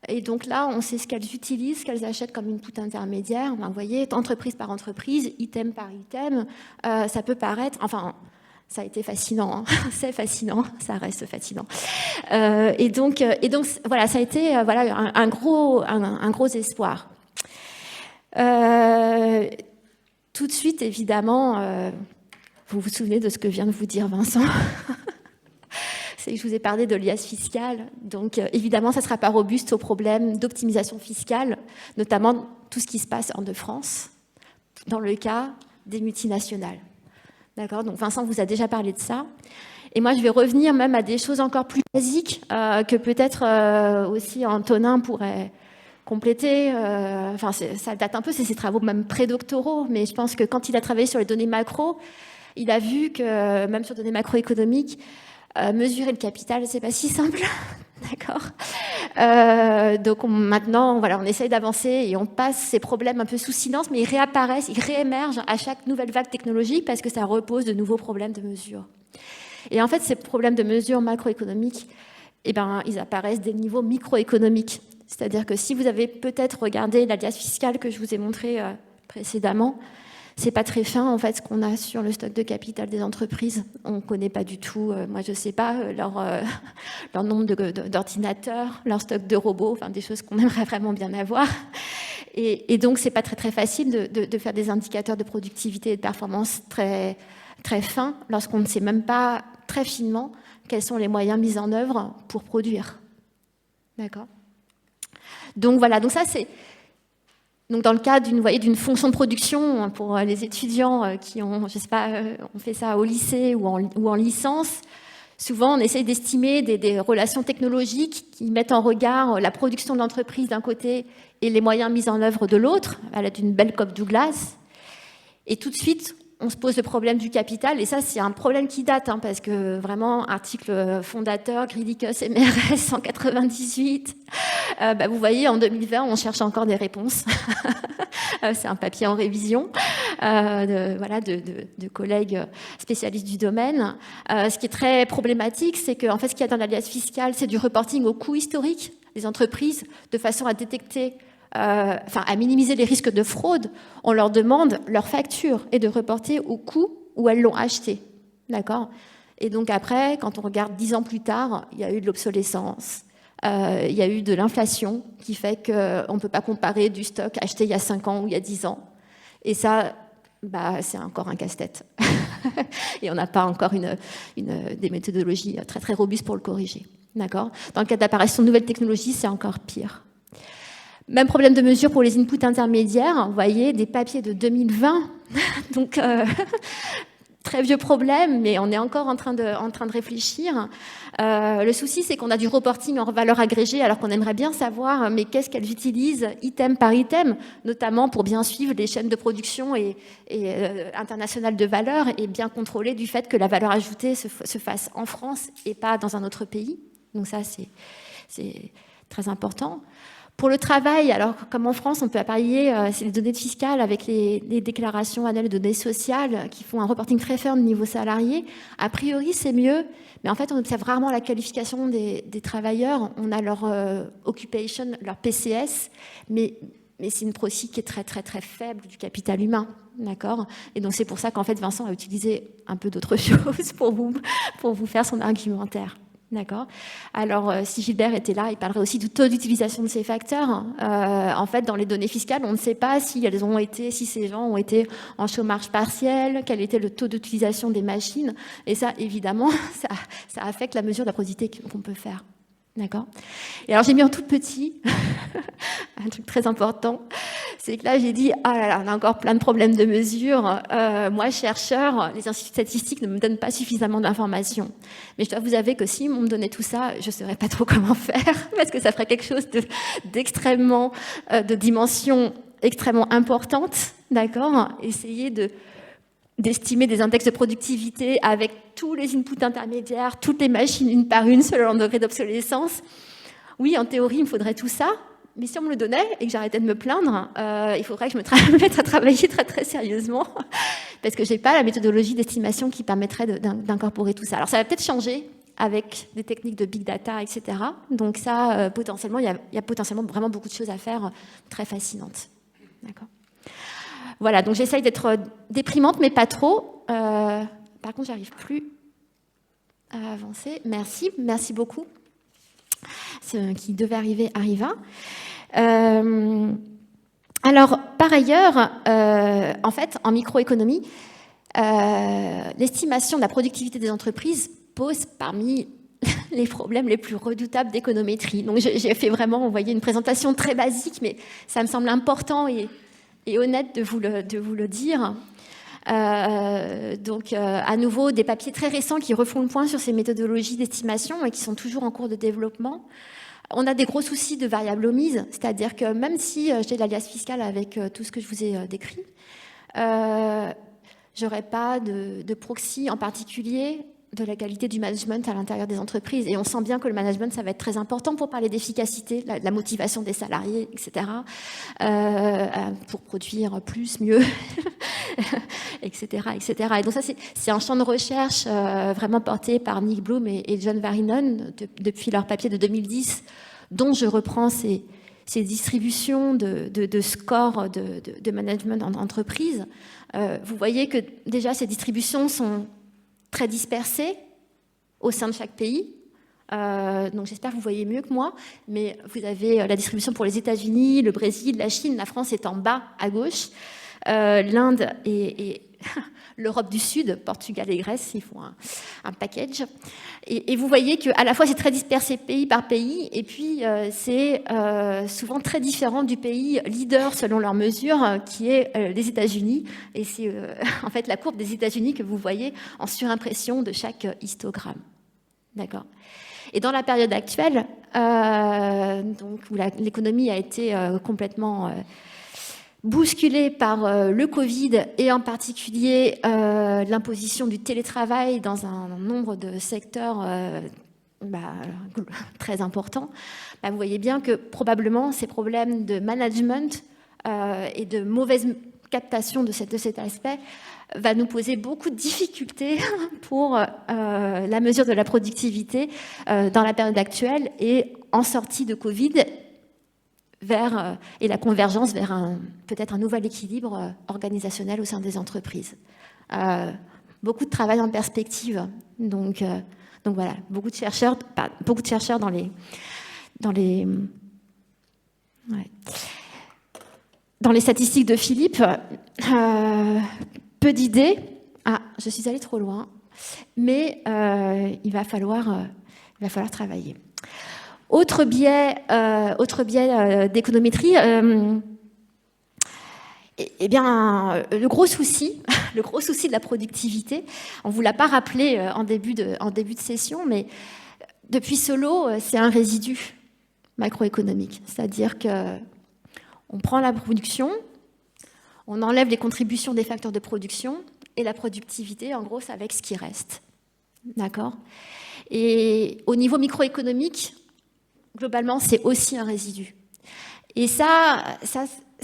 Et donc là, on sait ce qu'elles utilisent, ce qu'elles achètent comme input intermédiaire. Enfin, vous voyez, entreprise par entreprise, item par item, ça peut paraître... Enfin, ça a été fascinant, hein. C'est fascinant, ça reste fascinant. Et donc, voilà, ça a été un gros espoir. Tout de suite, évidemment, vous vous souvenez de ce que vient de vous dire Vincent. C'est que je vous ai parlé de l'IAS fiscale. Donc, évidemment, ça ne sera pas robuste aux problèmes d'optimisation fiscale, notamment tout ce qui se passe en France, dans le cas des multinationales. D'accord? Donc, Vincent vous a déjà parlé de ça. Et moi, je vais revenir même à des choses encore plus basiques que peut-être aussi Antonin pourrait compléter. Enfin, ça date un peu, c'est ses travaux même prédoctoraux, mais je pense que quand il a travaillé sur les données macro, il a vu que même sur les données macroéconomiques, mesurer le capital, c'est pas si simple, d'accord. Donc maintenant, voilà, on essaye d'avancer et on passe ces problèmes un peu sous silence, mais ils réapparaissent, ils réémergent à chaque nouvelle vague technologique parce que ça repose de nouveaux problèmes de mesure. Et en fait, ces problèmes de mesure macroéconomiques, eh ben, ils apparaissent des niveaux microéconomiques. C'est-à-dire que si vous avez peut-être regardé l'alias fiscal que je vous ai montré précédemment, c'est pas très fin, en fait, ce qu'on a sur le stock de capital des entreprises. On connaît pas du tout, moi je sais pas, leur nombre d'ordinateurs, leur stock de robots, enfin des choses qu'on aimerait vraiment bien avoir. Et donc, c'est pas très facile de faire des indicateurs de productivité et de performance très, très fins lorsqu'on ne sait même pas très finement quels sont les moyens mis en œuvre pour produire. D'accord? Donc voilà, donc ça c'est... Donc dans le cas d'une fonction de production pour les étudiants qui ont, je sais pas, on fait ça au lycée ou en licence, souvent on essaye d'estimer des relations technologiques qui mettent en regard la production de l'entreprise d'un côté et les moyens mis en œuvre de l'autre, à l'aide d'une belle cope Douglas. Et tout de suite, on se pose le problème du capital, et ça c'est un problème qui date, hein, parce que vraiment, article fondateur, Gridicus MRS 198, vous voyez, en 2020, on cherche encore des réponses. C'est un papier en révision de collègues spécialistes du domaine. Ce qui est très problématique, c'est qu'en fait, ce qu'il y a dans l'alias fiscal, c'est du reporting au coût historique des entreprises, de façon à détecter à minimiser les risques de fraude. On leur demande leur facture et de reporter au coût où elles l'ont acheté. D'accord? Et donc après, quand on regarde 10 ans plus tard, il y a eu de l'obsolescence, il y a eu de l'inflation qui fait qu'on ne peut pas comparer du stock acheté il y a 5 ans ou il y a 10 ans. Et ça, c'est encore un casse-tête. Et on n'a pas encore des méthodologies très très robustes pour le corriger. D'accord? Dans le cas d'apparition de nouvelles technologies, c'est encore pire. Même problème de mesure pour les inputs intermédiaires. Vous voyez, des papiers de 2020. Donc, très vieux problème, mais on est encore en train de réfléchir. Le souci, c'est qu'on a du reporting en valeur agrégée, alors qu'on aimerait bien savoir, mais qu'est-ce qu'elles utilisent item par item, notamment pour bien suivre les chaînes de production et internationales de valeur, et bien contrôler du fait que la valeur ajoutée se fasse en France et pas dans un autre pays. Donc ça, c'est très important. Pour le travail, alors comme en France, on peut appareiller les données fiscales avec les déclarations annuelles de données sociales qui font un reporting très ferme au niveau salarié. A priori, c'est mieux, mais en fait, on observe rarement la qualification des travailleurs. On a leur occupation, leur PCS, mais c'est une proxy qui est très, très, très faible du capital humain. D'accord? Et donc, c'est pour ça qu'en fait, Vincent a utilisé un peu d'autres choses pour vous faire son argumentaire. D'accord. Alors, si Gilbert était là, il parlerait aussi du taux d'utilisation de ces facteurs. En fait, dans les données fiscales, on ne sait pas si ces gens ont été en chômage partiel, quel était le taux d'utilisation des machines. Et ça, évidemment, ça affecte la mesure de la productivité qu'on peut faire. D'accord. Et alors, j'ai mis en tout petit un truc très important, c'est que là, j'ai dit, ah là là, on a encore plein de problèmes de mesure. Moi, chercheur, les instituts statistiques ne me donnent pas suffisamment d'informations. Mais je dois vous avouer que si on me donnait tout ça, je ne saurais pas trop comment faire, parce que ça ferait quelque chose d'extrêmement, de dimension extrêmement importante, d'accord. Essayer d'estimer des index de productivité avec tous les inputs intermédiaires, toutes les machines une par une selon leur degré d'obsolescence. Oui, en théorie, il me faudrait tout ça, mais si on me le donnait et que j'arrêtais de me plaindre, il faudrait que je me mette à travailler très très sérieusement, parce que je n'ai pas la méthodologie d'estimation qui permettrait d'incorporer tout ça. Alors ça va peut-être changer avec des techniques de big data, etc. Donc ça, potentiellement, il y a potentiellement vraiment beaucoup de choses à faire très fascinantes. D'accord. Voilà, donc j'essaye d'être déprimante, mais pas trop. Par contre, j'arrive plus à avancer. Merci beaucoup. Ce qui devait arriver arriva. Alors, par ailleurs, en fait, en microéconomie, l'estimation de la productivité des entreprises pose parmi les problèmes les plus redoutables d'économétrie. Donc, j'ai fait vraiment, vous voyez, une présentation très basique, mais ça me semble important et honnête de vous le dire. Donc, à nouveau, des papiers très récents qui refont le point sur ces méthodologies d'estimation et qui sont toujours en cours de développement. On a des gros soucis de variables omises, c'est-à-dire que même si j'ai l'alias fiscal avec tout ce que je vous ai décrit, j'aurais pas de proxy en particulier de la qualité du management à l'intérieur des entreprises. Et on sent bien que le management, ça va être très important pour parler d'efficacité, la motivation des salariés, etc., pour produire plus, mieux, etc., etc. Et donc ça, c'est un champ de recherche vraiment porté par Nick Bloom et John Varinon depuis leur papier de 2010, dont je reprends ces distributions de scores de management en entreprise. Vous voyez que déjà, ces distributions sont très dispersés au sein de chaque pays. Donc j'espère que vous voyez mieux que moi, mais vous avez la distribution pour les États-Unis, le Brésil, la Chine, la France est en bas à gauche, l'Inde et l'Europe du Sud, Portugal et Grèce, ils font un package. Et vous voyez qu'à la fois c'est très dispersé pays par pays, et puis c'est souvent très différent du pays leader selon leur mesure, qui est les États-Unis. Et c'est en fait la courbe des États-Unis que vous voyez en surimpression de chaque histogramme. D'accord. Et dans la période actuelle, donc où l'économie a été complètement bousculée par le Covid et en particulier l'imposition du télétravail dans un nombre de secteurs très importants, vous voyez bien que probablement ces problèmes de management et de mauvaise captation de cet aspect va nous poser beaucoup de difficultés pour la mesure de la productivité dans la période actuelle et en sortie de Covid et la convergence vers peut-être un nouvel équilibre organisationnel au sein des entreprises. Beaucoup de travail en perspective. Donc voilà, beaucoup de chercheurs dans les statistiques de Philippe, peu d'idées. Ah, je suis allée trop loin, mais il va falloir travailler. Autre biais d'économétrie, eh bien, le gros souci de la productivité, on vous l'a pas rappelé en début de session, mais depuis Solow, c'est un résidu macroéconomique, c'est-à-dire que on prend la production, on enlève les contributions des facteurs de production et la productivité, en gros, c'est avec ce qui reste. D'accord ? Et au niveau microéconomique, globalement, c'est aussi un résidu. Et ça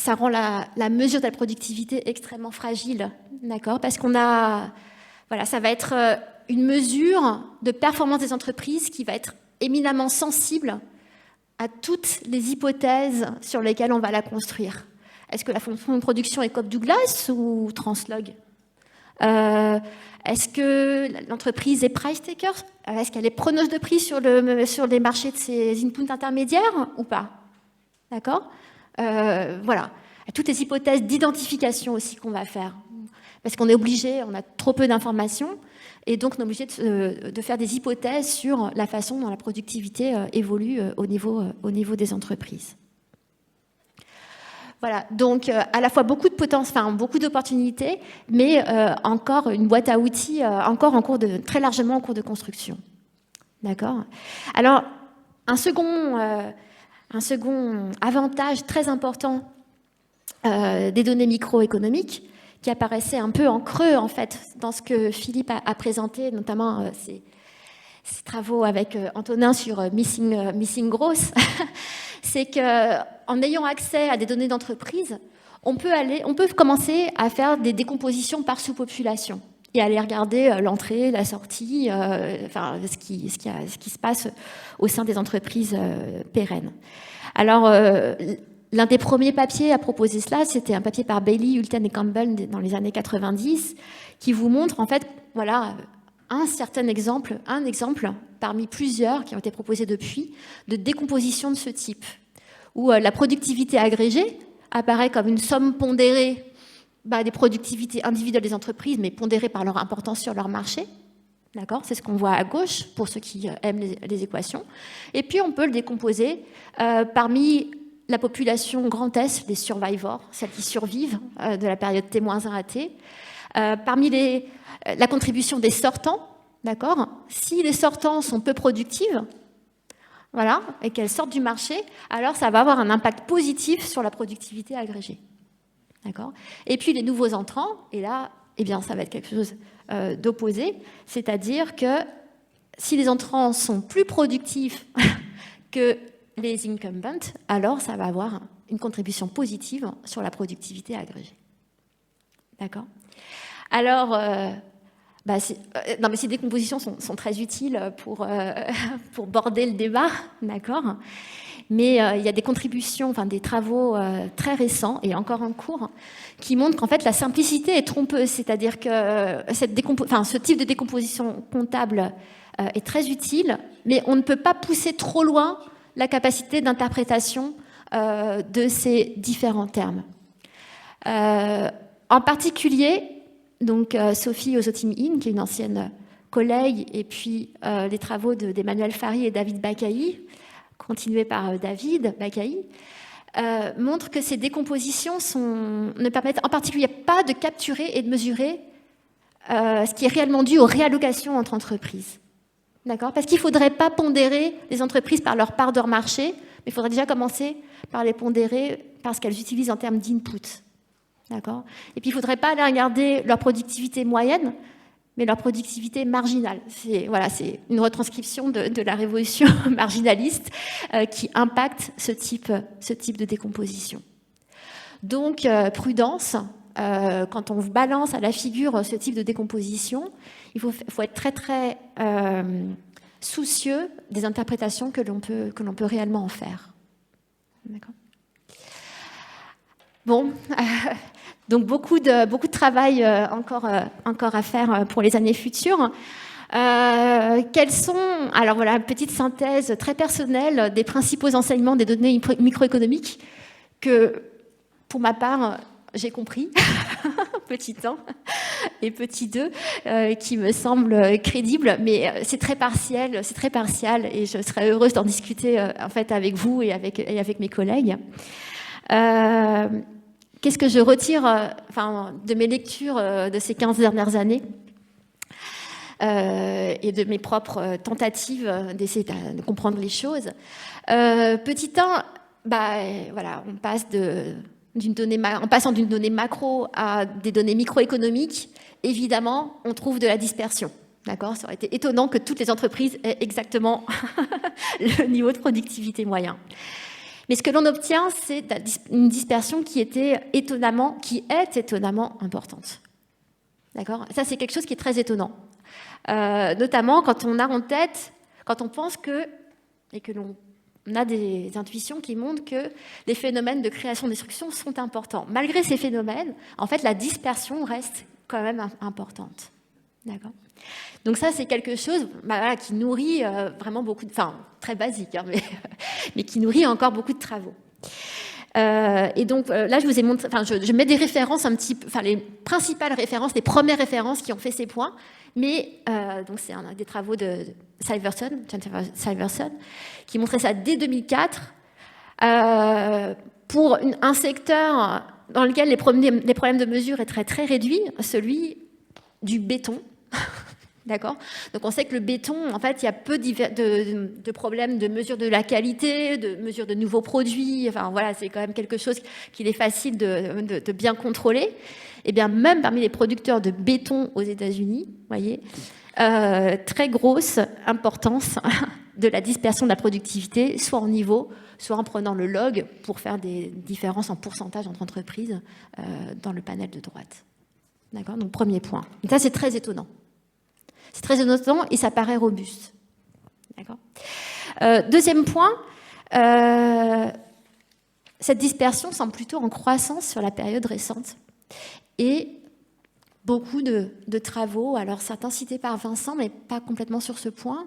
rend la mesure de la productivité extrêmement fragile. D'accord ? Parce ça va être une mesure de performance des entreprises qui va être éminemment sensible à toutes les hypothèses sur lesquelles on va la construire. Est-ce que la fonction de production est Cobb-Douglas ou Translog ? Est-ce que l'entreprise est price taker? Est-ce qu'elle est preneuse de prix sur les marchés de ces inputs intermédiaires ou pas? D'accord? Voilà. Toutes les hypothèses d'identification aussi qu'on va faire. Parce qu'on est obligé, on a trop peu d'informations, et donc on est obligé de faire des hypothèses sur la façon dont la productivité évolue au niveau des entreprises. Voilà, donc à la fois beaucoup de potentiel, beaucoup d'opportunités, mais encore une boîte à outils encore très largement en cours de construction. D'accord? Alors, un second avantage très important des données microéconomiques, qui apparaissait un peu en creux, en fait, dans ce que Philippe a présenté, notamment ses travaux avec Antonin sur Missing Growth, c'est qu'en ayant accès à des données d'entreprise, on peut commencer à faire des décompositions par sous-population et aller regarder l'entrée, la sortie, ce qui se passe au sein des entreprises pérennes. Alors, l'un des premiers papiers à proposer cela, c'était un papier par Bailey, Hulten et Campbell dans les années 90, qui vous montre en fait, voilà, un exemple parmi plusieurs qui ont été proposés depuis, de décomposition de ce type, où la productivité agrégée apparaît comme une somme pondérée des productivités individuelles des entreprises, mais pondérées par leur importance sur leur marché. D'accord ? C'est ce qu'on voit à gauche, pour ceux qui aiment les équations. Et puis, on peut le décomposer parmi la population Grand S, les survivors, celles qui survivent de la période T-1 à T. Parmi la contribution des sortants, d'accord ? Si les sortants sont peu productives, voilà, et qu'elles sortent du marché, alors ça va avoir un impact positif sur la productivité agrégée. D'accord ? Et puis les nouveaux entrants, et là, eh bien, ça va être quelque chose d'opposé, c'est-à-dire que si les entrants sont plus productifs que les incumbents, alors ça va avoir une contribution positive sur la productivité agrégée. D'accord ? Alors, non, mais ces décompositions sont très utiles pour border le débat, d'accord ? Mais il y a des contributions, des travaux très récents et encore en cours qui montrent qu'en fait la simplicité est trompeuse, c'est-à-dire que ce type de décomposition comptable est très utile, mais on ne peut pas pousser trop loin la capacité d'interprétation de ces différents termes. En particulier, donc Sophie Osotim-In, qui est une ancienne collègue, et puis les travaux d'Emmanuel Fary et David Bakaï, continués par David Bakaï, montrent que ces décompositions ne permettent en particulier pas de capturer et de mesurer ce qui est réellement dû aux réallocations entre entreprises. D'accord ? Parce qu'il ne faudrait pas pondérer les entreprises par leur part de marché, mais il faudrait déjà commencer par les pondérer par ce qu'elles utilisent en termes d'input. D'accord ? Et puis il ne faudrait pas aller regarder leur productivité moyenne, mais leur productivité marginale. C'est une retranscription de la révolution marginaliste qui impacte ce type de décomposition. Donc, prudence, quand on balance à la figure ce type de décomposition, il faut être très, très soucieux des interprétations que l'on peut réellement en faire. D'accord ? Bon, donc beaucoup de travail encore à faire pour les années futures. Quels sont, alors voilà, petite synthèse très personnelle des principaux enseignements des données microéconomiques que, pour ma part, j'ai compris, petit 1 et petit 2, qui me semblent crédibles, mais c'est très partiel, et je serais heureuse d'en discuter en fait avec vous et avec mes collègues. Qu'est-ce que je retire de mes lectures de ces 15 dernières années et de mes propres tentatives d'essayer de comprendre les choses. Petit 1, voilà, on passe en passant d'une donnée macro à des données microéconomiques, évidemment, on trouve de la dispersion. D'accord ? Ça aurait été étonnant que toutes les entreprises aient exactement le niveau de productivité moyen. Mais ce que l'on obtient, c'est une dispersion qui est étonnamment importante. D'accord ? Ça, c'est quelque chose qui est très étonnant. Notamment quand on a en tête, quand on pense et que l'on a des intuitions qui montrent que les phénomènes de création-destruction sont importants. Malgré ces phénomènes, en fait, la dispersion reste quand même importante. D'accord ? Donc ça, c'est quelque chose voilà, qui nourrit vraiment beaucoup, enfin très basique, hein, mais qui nourrit encore beaucoup de travaux. Et donc là, je vous ai montré, enfin, je mets des références un petit peu, enfin les principales références, les premières références qui ont fait ces points. Mais donc c'est des travaux de Jennifer Silverson, qui montraient ça dès 2004 pour un secteur dans lequel les problèmes de mesure étaient très réduits, celui du béton. D'accord ? Donc on sait que le béton, en fait, il y a peu de problèmes de mesure de la qualité, de mesure de nouveaux produits. Enfin voilà, c'est quand même quelque chose qu'il est facile de bien contrôler. Et bien même parmi les producteurs de béton aux États-Unis, vous voyez, très grosse importance de la dispersion de la productivité, soit en niveau, soit en prenant le log pour faire des différences en pourcentage entre entreprises dans le panel de droite. D'accord ? Donc premier point. Et ça, c'est très étonnant. C'est très étonnant et ça paraît robuste. D'accord ? Deuxième point, cette dispersion semble plutôt en croissance sur la période récente. Et beaucoup de travaux, alors certains cités par Vincent, mais pas complètement sur ce point,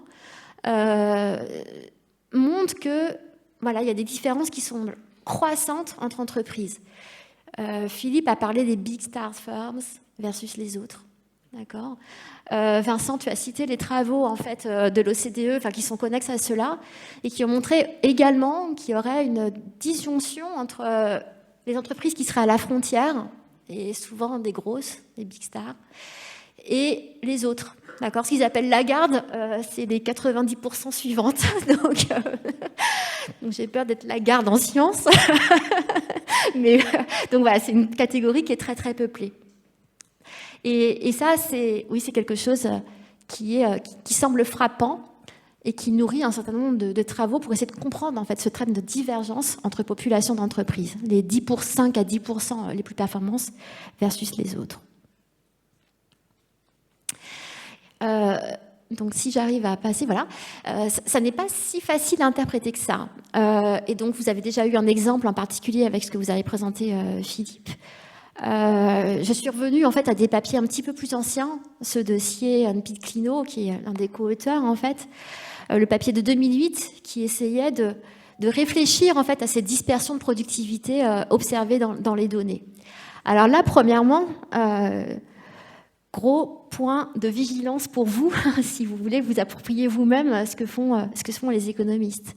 montrent que voilà, il y a des différences qui sont croissantes entre entreprises. Philippe a parlé des big star firms versus les autres. D'accord. Vincent, tu as cité les travaux en fait de l'OCDE, enfin qui sont connexes à cela, et qui ont montré également qu'il y aurait une disjonction entre les entreprises qui seraient à la frontière, et souvent des grosses, des big stars, et les autres. D'accord. Ce qu'ils appellent la garde, c'est les 90% suivantes. Donc j'ai peur d'être la garde en sciences. Mais donc voilà, c'est une catégorie qui est très très peuplée. Et ça, c'est quelque chose qui semble frappant et qui nourrit un certain nombre de travaux pour essayer de comprendre en fait ce trend de divergence entre populations d'entreprises, les 5 à 10% les plus performantes versus les autres. Donc si j'arrive à passer, voilà, ça n'est pas si facile à interpréter que ça. Et donc vous avez déjà eu un exemple en particulier avec ce que vous avez présenté, Philippe. Je suis revenue en fait à des papiers un petit peu plus anciens, ce dossier Pete Clino, qui est l'un des co-auteurs en fait, le papier de 2008 qui essayait de réfléchir en fait à cette dispersion de productivité observée dans les données. Alors là, premièrement, gros point de vigilance pour vous, si vous voulez vous approprier vous-même ce que font les économistes.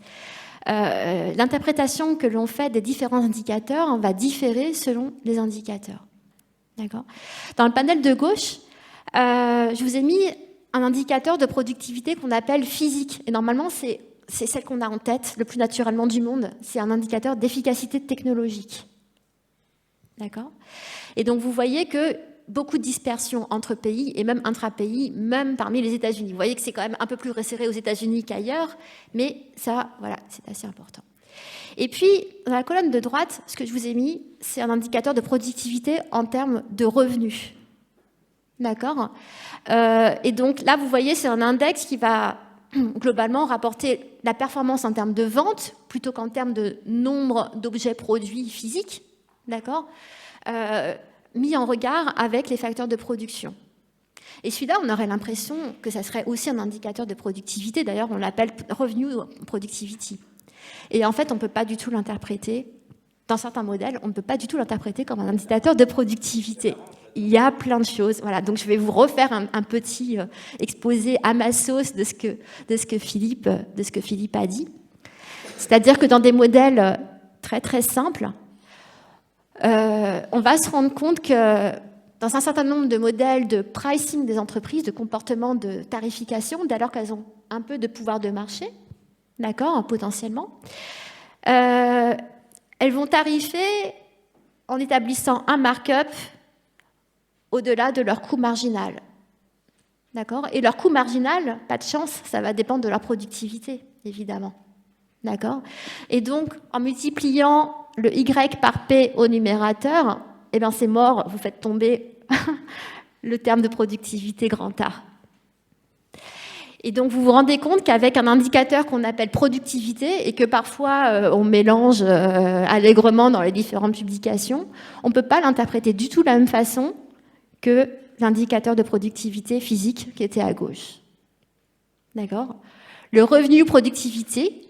L'interprétation que l'on fait des différents indicateurs va différer selon les indicateurs. D'accord ? Dans le panel de gauche, je vous ai mis un indicateur de productivité qu'on appelle physique. Et normalement, c'est celle qu'on a en tête le plus naturellement du monde. C'est un indicateur d'efficacité technologique. D'accord ? Et donc, vous voyez que beaucoup de dispersion entre pays et même intra-pays, même parmi les États-Unis. Vous voyez que c'est quand même un peu plus resserré aux États-Unis qu'ailleurs, mais ça, voilà, c'est assez important. Et puis, dans la colonne de droite, ce que je vous ai mis, c'est un indicateur de productivité en termes de revenus. D'accord ? Et donc là, vous voyez, c'est un index qui va globalement rapporter la performance en termes de vente plutôt qu'en termes de nombre d'objets produits physiques. D'accord ? Mis en regard avec les facteurs de production. Et celui-là, on aurait l'impression que ça serait aussi un indicateur de productivité. D'ailleurs, on l'appelle Revenue Productivity. Et en fait, on ne peut pas du tout l'interpréter, dans certains modèles, on ne peut pas du tout l'interpréter comme un indicateur de productivité. Il y a plein de choses. Voilà. Donc, je vais vous refaire un petit exposé à ma sauce de ce que Philippe a dit. C'est-à-dire que dans des modèles très, très simples, on va se rendre compte que dans un certain nombre de modèles de pricing des entreprises, de comportement de tarification, dès lors qu'elles ont un peu de pouvoir de marché, d'accord, potentiellement, elles vont tarifer en établissant un markup au-delà de leur coût marginal. D'accord ? Et leur coût marginal, pas de chance, ça va dépendre de leur productivité, évidemment. D'accord ? Et donc, en multipliant le Y par P au numérateur, eh bien c'est mort, vous faites tomber le terme de productivité grand A. Et donc vous vous rendez compte qu'avec un indicateur qu'on appelle productivité et que parfois on mélange allègrement dans les différentes publications, on ne peut pas l'interpréter du tout de la même façon que l'indicateurs de productivité physique qui étaient à gauche. D'accord ? Le revenu productivité,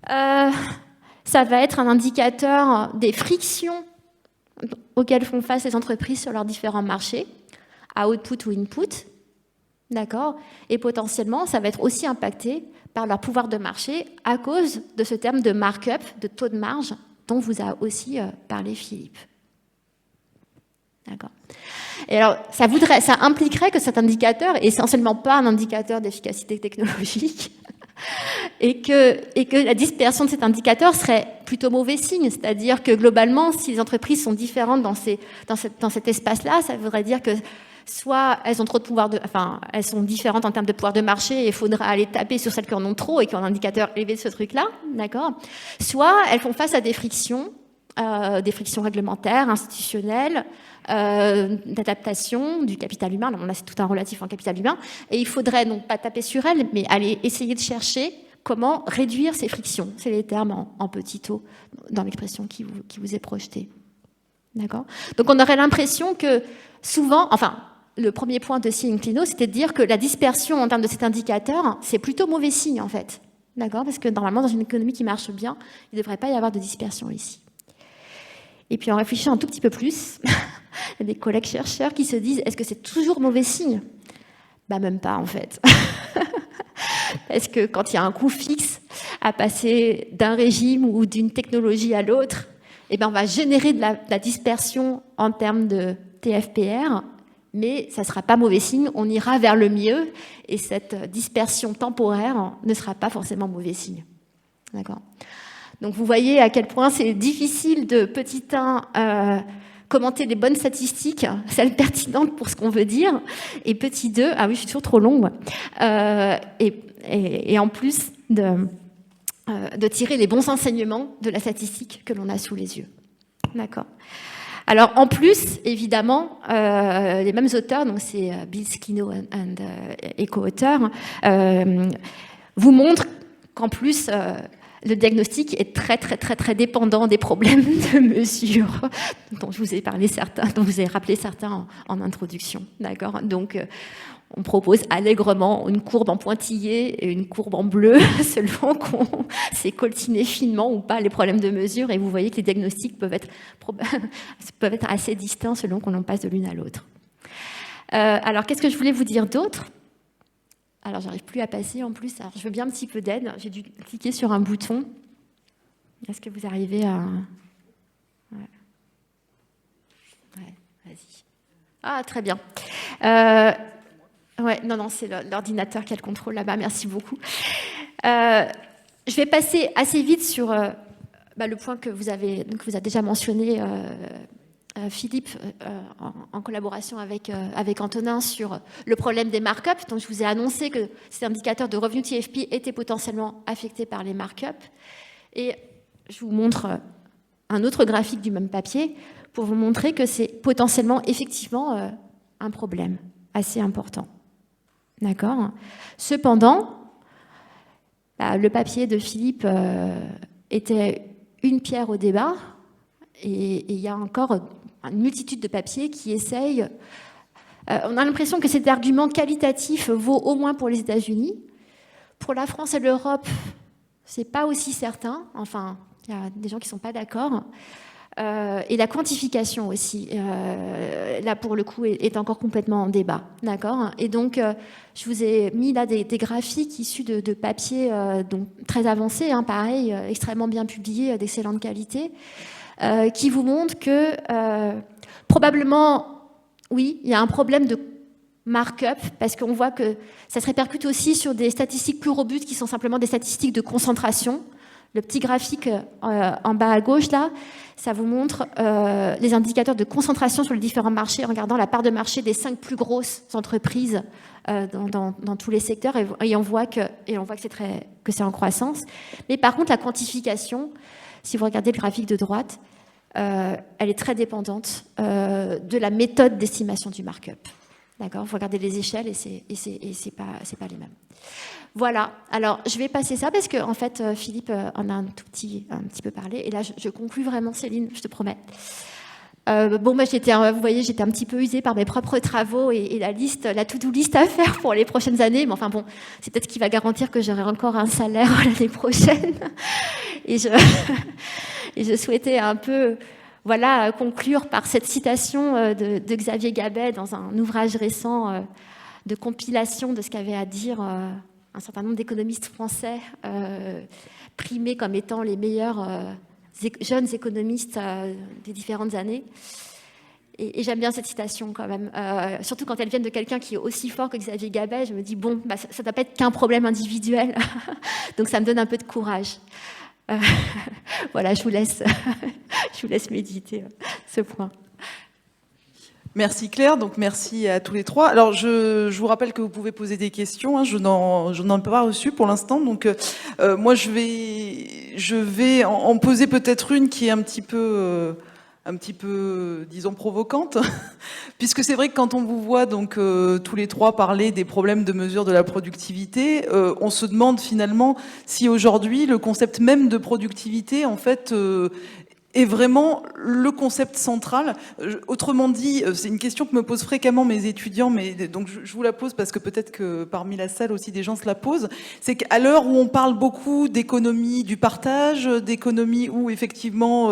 ça va être un indicateur des frictions auxquelles font face les entreprises sur leurs différents marchés, à output ou input. D'accord ? Et potentiellement, ça va être aussi impacté par leur pouvoir de marché à cause de ce terme de markup, de taux de marge, dont vous a aussi parlé Philippe. D'accord. Et alors, ça impliquerait que cet indicateur est essentiellement pas un indicateur d'efficacité technologique et que la dispersion de cet indicateur serait plutôt mauvais signe. C'est-à-dire que globalement, si les entreprises sont différentes dans cet espace-là, ça voudrait dire que soit elles ont trop de pouvoir elles sont différentes en termes de pouvoir de marché et il faudra aller taper sur celles qui en ont trop et qui ont un indicateur élevé de ce truc-là, d'accord ? Soit elles font face à des frictions réglementaires, institutionnelles, d'adaptation du capital humain. Là, c'est tout un relatif en capital humain. Et il faudrait donc pas taper sur elles, mais aller essayer de chercher comment réduire ces frictions. C'est les termes en petit o dans l'expression qui vous est projetée. D'accord ? Donc on aurait l'impression que souvent, le premier point de Inclino, c'était de dire que la dispersion en termes de cet indicateur, c'est plutôt mauvais signe en fait. D'accord ? Parce que normalement, dans une économie qui marche bien, il ne devrait pas y avoir de dispersion ici. Et puis en réfléchissant un tout petit peu plus, il y a des collègues chercheurs qui se disent, est-ce que c'est toujours mauvais signe ? Même pas en fait. Parce que quand il y a un coût fixe à passer d'un régime ou d'une technologie à l'autre, on va générer de la dispersion en termes de TFPR, mais ça ne sera pas mauvais signe, on ira vers le mieux, et cette dispersion temporaire ne sera pas forcément mauvais signe. D'accord ? Donc vous voyez à quel point c'est difficile de petit 1 commenter les bonnes statistiques, celles pertinentes pour ce qu'on veut dire, et petit 2, ah oui je suis toujours trop longue, et en plus de tirer les bons enseignements de la statistique que l'on a sous les yeux. D'accord. Alors en plus, évidemment, les mêmes auteurs, donc c'est Bill Skino et co-auteurs, vous montrent qu'en plus le diagnostic est très très très très dépendant des problèmes de mesure dont je vous ai parlé certains, dont vous avez rappelé certains en introduction, d'accord. Donc on propose allègrement une courbe en pointillé et une courbe en bleu selon qu'on s'est coltiné finement ou pas les problèmes de mesure, et vous voyez que les diagnostics peuvent être assez distincts selon qu'on en passe de l'une à l'autre. Alors qu'est-ce que je voulais vous dire d'autre ? Alors, j'arrive plus à passer en plus. Alors, je veux bien un petit peu d'aide. J'ai dû cliquer sur un bouton. Est-ce que vous arrivez à... Ouais, vas-y. Ah, très bien. Non, c'est l'ordinateur qui a le contrôle là-bas. Merci beaucoup. Je vais passer assez vite sur le point que vous a déjà mentionné Philippe, en collaboration avec Antonin, sur le problème des markups. Donc, je vous ai annoncé que ces indicateurs de revenu TFP étaient potentiellement affectés par les markups. Et je vous montre un autre graphique du même papier pour vous montrer que c'est potentiellement, effectivement, un problème assez important. D'accord ? Cependant, le papier de Philippe était une pierre au débat, et il y a encore une multitude de papiers qui essayent... on a l'impression que cet argument qualitatif vaut au moins pour les États-Unis. Pour la France et l'Europe, c'est pas aussi certain. Enfin, il y a des gens qui sont pas d'accord. Et la quantification aussi, là pour le coup, est encore complètement en débat. D'accord ? Et donc, je vous ai mis là des graphiques issus de papiers donc, très avancés, pareil, extrêmement bien publiés, d'excellente qualité, qui vous montrent que probablement, oui, il y a un problème de markup, parce qu'on voit que ça se répercute aussi sur des statistiques plus robustes qui sont simplement des statistiques de concentration. Le petit graphique en bas à gauche, là, ça vous montre les indicateurs de concentration sur les différents marchés en regardant la part de marché des 5 plus grosses entreprises dans tous les secteurs, et on voit que c'est en croissance. Mais par contre, la quantification, si vous regardez le graphique de droite, elle est très dépendante de la méthode d'estimation du markup. D'accord ? Vous regardez les échelles et c'est pas les mêmes. Voilà. Alors, je vais passer ça parce que en fait, Philippe en a un petit peu parlé. Et là, je conclus vraiment, Céline, je te promets. Bon, moi, vous voyez, j'étais un petit peu usée par mes propres travaux et la to-do list à faire pour les prochaines années. Mais enfin bon, c'est peut-être ce qui va garantir que j'aurai encore un salaire l'année prochaine. Et je souhaitais un peu, voilà, conclure par cette citation de Xavier Gabet dans un ouvrage récent de compilation de ce qu'avait à dire un certain nombre d'économistes français primés comme étant les meilleurs jeunes économistes des différentes années. Et j'aime bien cette citation quand même, surtout quand elle vient de quelqu'un qui est aussi fort que Xavier Gabet. Je me dis, bon, bah, ça ne doit pas être qu'un problème individuel, donc ça me donne un peu de courage. Voilà, je vous laisse méditer ce point. Merci Claire, donc merci à tous les trois. Alors je vous rappelle que vous pouvez poser des questions, hein, je n'en ai pas reçu pour l'instant, donc moi je vais en poser peut-être une qui est un petit peu, disons, provocante, puisque c'est vrai que quand on vous voit donc tous les trois parler des problèmes de mesure de la productivité, on se demande finalement si aujourd'hui le concept même de productivité, en fait, est vraiment le concept central. Autrement dit, c'est une question que me posent fréquemment mes étudiants, mais donc je vous la pose parce que peut-être que parmi la salle aussi des gens se la posent. C'est qu'à l'heure où on parle beaucoup d'économie du partage, d'économie où effectivement,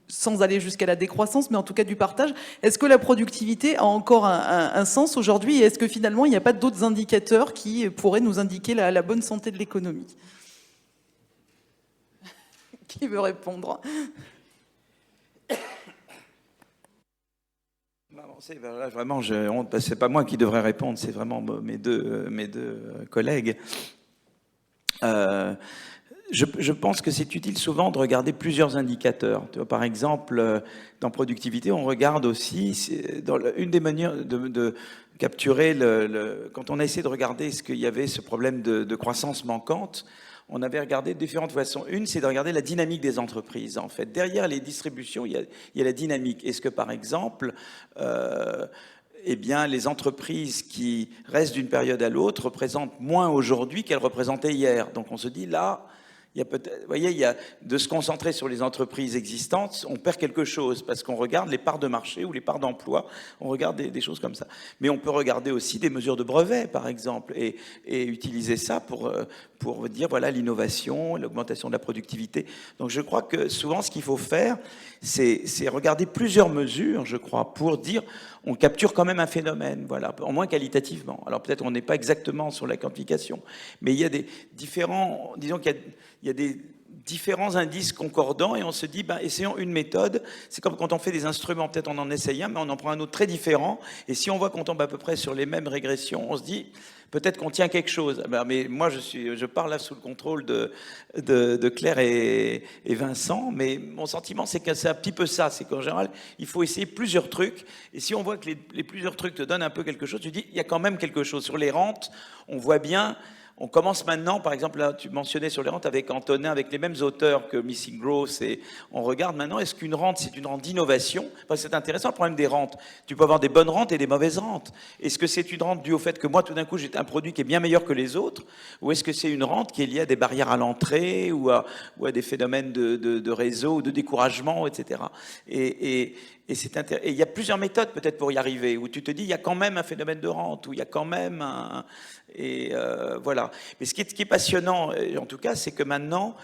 sans aller jusqu'à la décroissance, mais en tout cas du partage, est-ce que la productivité a encore un sens aujourd'hui et est-ce que finalement il n'y a pas d'autres indicateurs qui pourraient nous indiquer la bonne santé de l'économie ? Qui veut répondre ? Vraiment, c'est pas moi qui devrais répondre, c'est vraiment mes deux collègues. Je pense que c'est utile souvent de regarder plusieurs indicateurs. Tu vois, par exemple, dans productivité, on regarde aussi, une des manières de capturer, quand on a essayé de regarder ce qu'il y avait ce problème de croissance manquante, on avait regardé de différentes façons. Une, c'est de regarder la dynamique des entreprises, en fait. Derrière les distributions, il y a la dynamique. Est-ce que, par exemple, eh bien, les entreprises qui restent d'une période à l'autre représentent moins aujourd'hui qu'elles représentaient hier. Donc on se dit, là, il y a peut-être, vous voyez, il y a de se concentrer sur les entreprises existantes, on perd quelque chose parce qu'on regarde les parts de marché ou les parts d'emploi, on regarde des choses comme ça. Mais on peut regarder aussi des mesures de brevets, par exemple, et utiliser ça pour dire, voilà, l'innovation, l'augmentation de la productivité. Donc je crois que souvent, ce qu'il faut faire, c'est regarder plusieurs mesures, je crois, pour dire, on capture quand même un phénomène, voilà, au moins qualitativement. Alors peut-être on n'est pas exactement sur la quantification, mais il y a des différents, disons qu'il y a des différents indices concordants et on se dit, ben, essayons une méthode. C'est comme quand on fait des instruments, peut-être on en essaye un, mais on en prend un autre très différent. Et si on voit qu'on tombe à peu près sur les mêmes régressions, on se dit, peut-être qu'on tient quelque chose. Ben, mais moi, je parle là sous le contrôle de Claire et Vincent, mais mon sentiment, c'est que c'est un petit peu ça. C'est qu'en général, il faut essayer plusieurs trucs. Et si on voit que les plusieurs trucs te donnent un peu quelque chose, tu dis, il y a quand même quelque chose. Sur les rentes, on voit bien. On commence maintenant, par exemple, là, tu mentionnais sur les rentes avec Antonin, avec les mêmes auteurs que Missing Growth, et on regarde maintenant, est-ce qu'une rente, c'est une rente d'innovation? Parce que c'est intéressant, le problème des rentes. Tu peux avoir des bonnes rentes et des mauvaises rentes. Est-ce que c'est une rente due au fait que moi, tout d'un coup, j'ai un produit qui est bien meilleur que les autres? Ou est-ce que c'est une rente qui est liée à des barrières à l'entrée ou à des phénomènes de réseau ou de découragement, etc. Et il y a plusieurs méthodes peut-être pour y arriver, où tu te dis, il y a quand même un phénomène de rente, où il y a quand même un... voilà. Mais ce qui est passionnant, en tout cas, c'est que maintenant,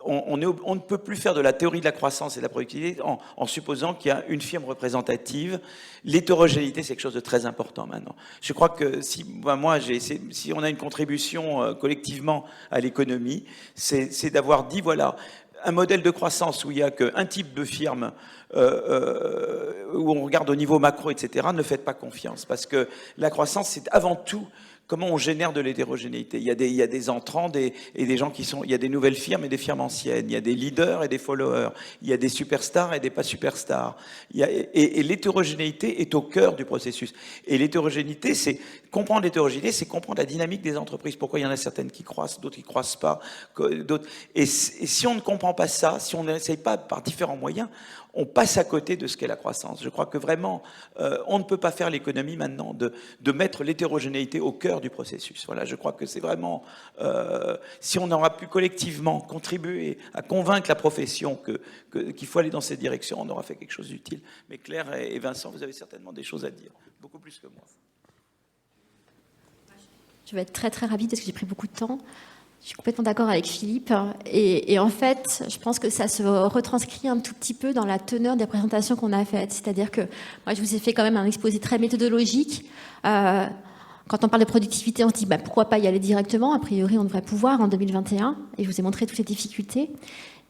on ne peut plus faire de la théorie de la croissance et de la productivité en supposant qu'il y a une firme représentative. L'hétérogénéité, c'est quelque chose de très important maintenant. Je crois que si on a une contribution collectivement à l'économie, c'est d'avoir dit, voilà, un modèle de croissance où il n'y a qu'un type de firme, où on regarde au niveau macro, etc., ne faites pas confiance. Parce que la croissance, c'est avant tout comment on génère de l'hétérogénéité. Il y a des entrants et des gens qui sont... Il y a des nouvelles firmes et des firmes anciennes. Il y a des leaders et des followers. Il y a des superstars et des pas superstars. Et l'hétérogénéité est au cœur du processus. Et l'hétérogénéité, c'est... Comprendre l'hétérogénéité, c'est comprendre la dynamique des entreprises. Pourquoi il y en a certaines qui croissent, d'autres qui ne croissent pas. Et si on ne comprend pas ça, si on n'essaye pas par différents moyens, on passe à côté de ce qu'est la croissance. Je crois que vraiment, on ne peut pas faire l'économie maintenant de mettre l'hétérogénéité au cœur du processus. Voilà, je crois que c'est vraiment, si on aura pu collectivement contribuer à convaincre la profession qu'il faut aller dans cette direction, on aura fait quelque chose d'utile. Mais Claire et Vincent, vous avez certainement des choses à dire, beaucoup plus que moi. Je vais être très très rapide parce que j'ai pris beaucoup de temps. Je suis complètement d'accord avec Philippe. Et en fait, je pense que ça se retranscrit un tout petit peu dans la teneur des présentations qu'on a faites. C'est-à-dire que moi, je vous ai fait quand même un exposé très méthodologique. Quand on parle de productivité, on se dit pourquoi pas y aller directement. A priori, on devrait pouvoir en 2021. Et je vous ai montré toutes les difficultés.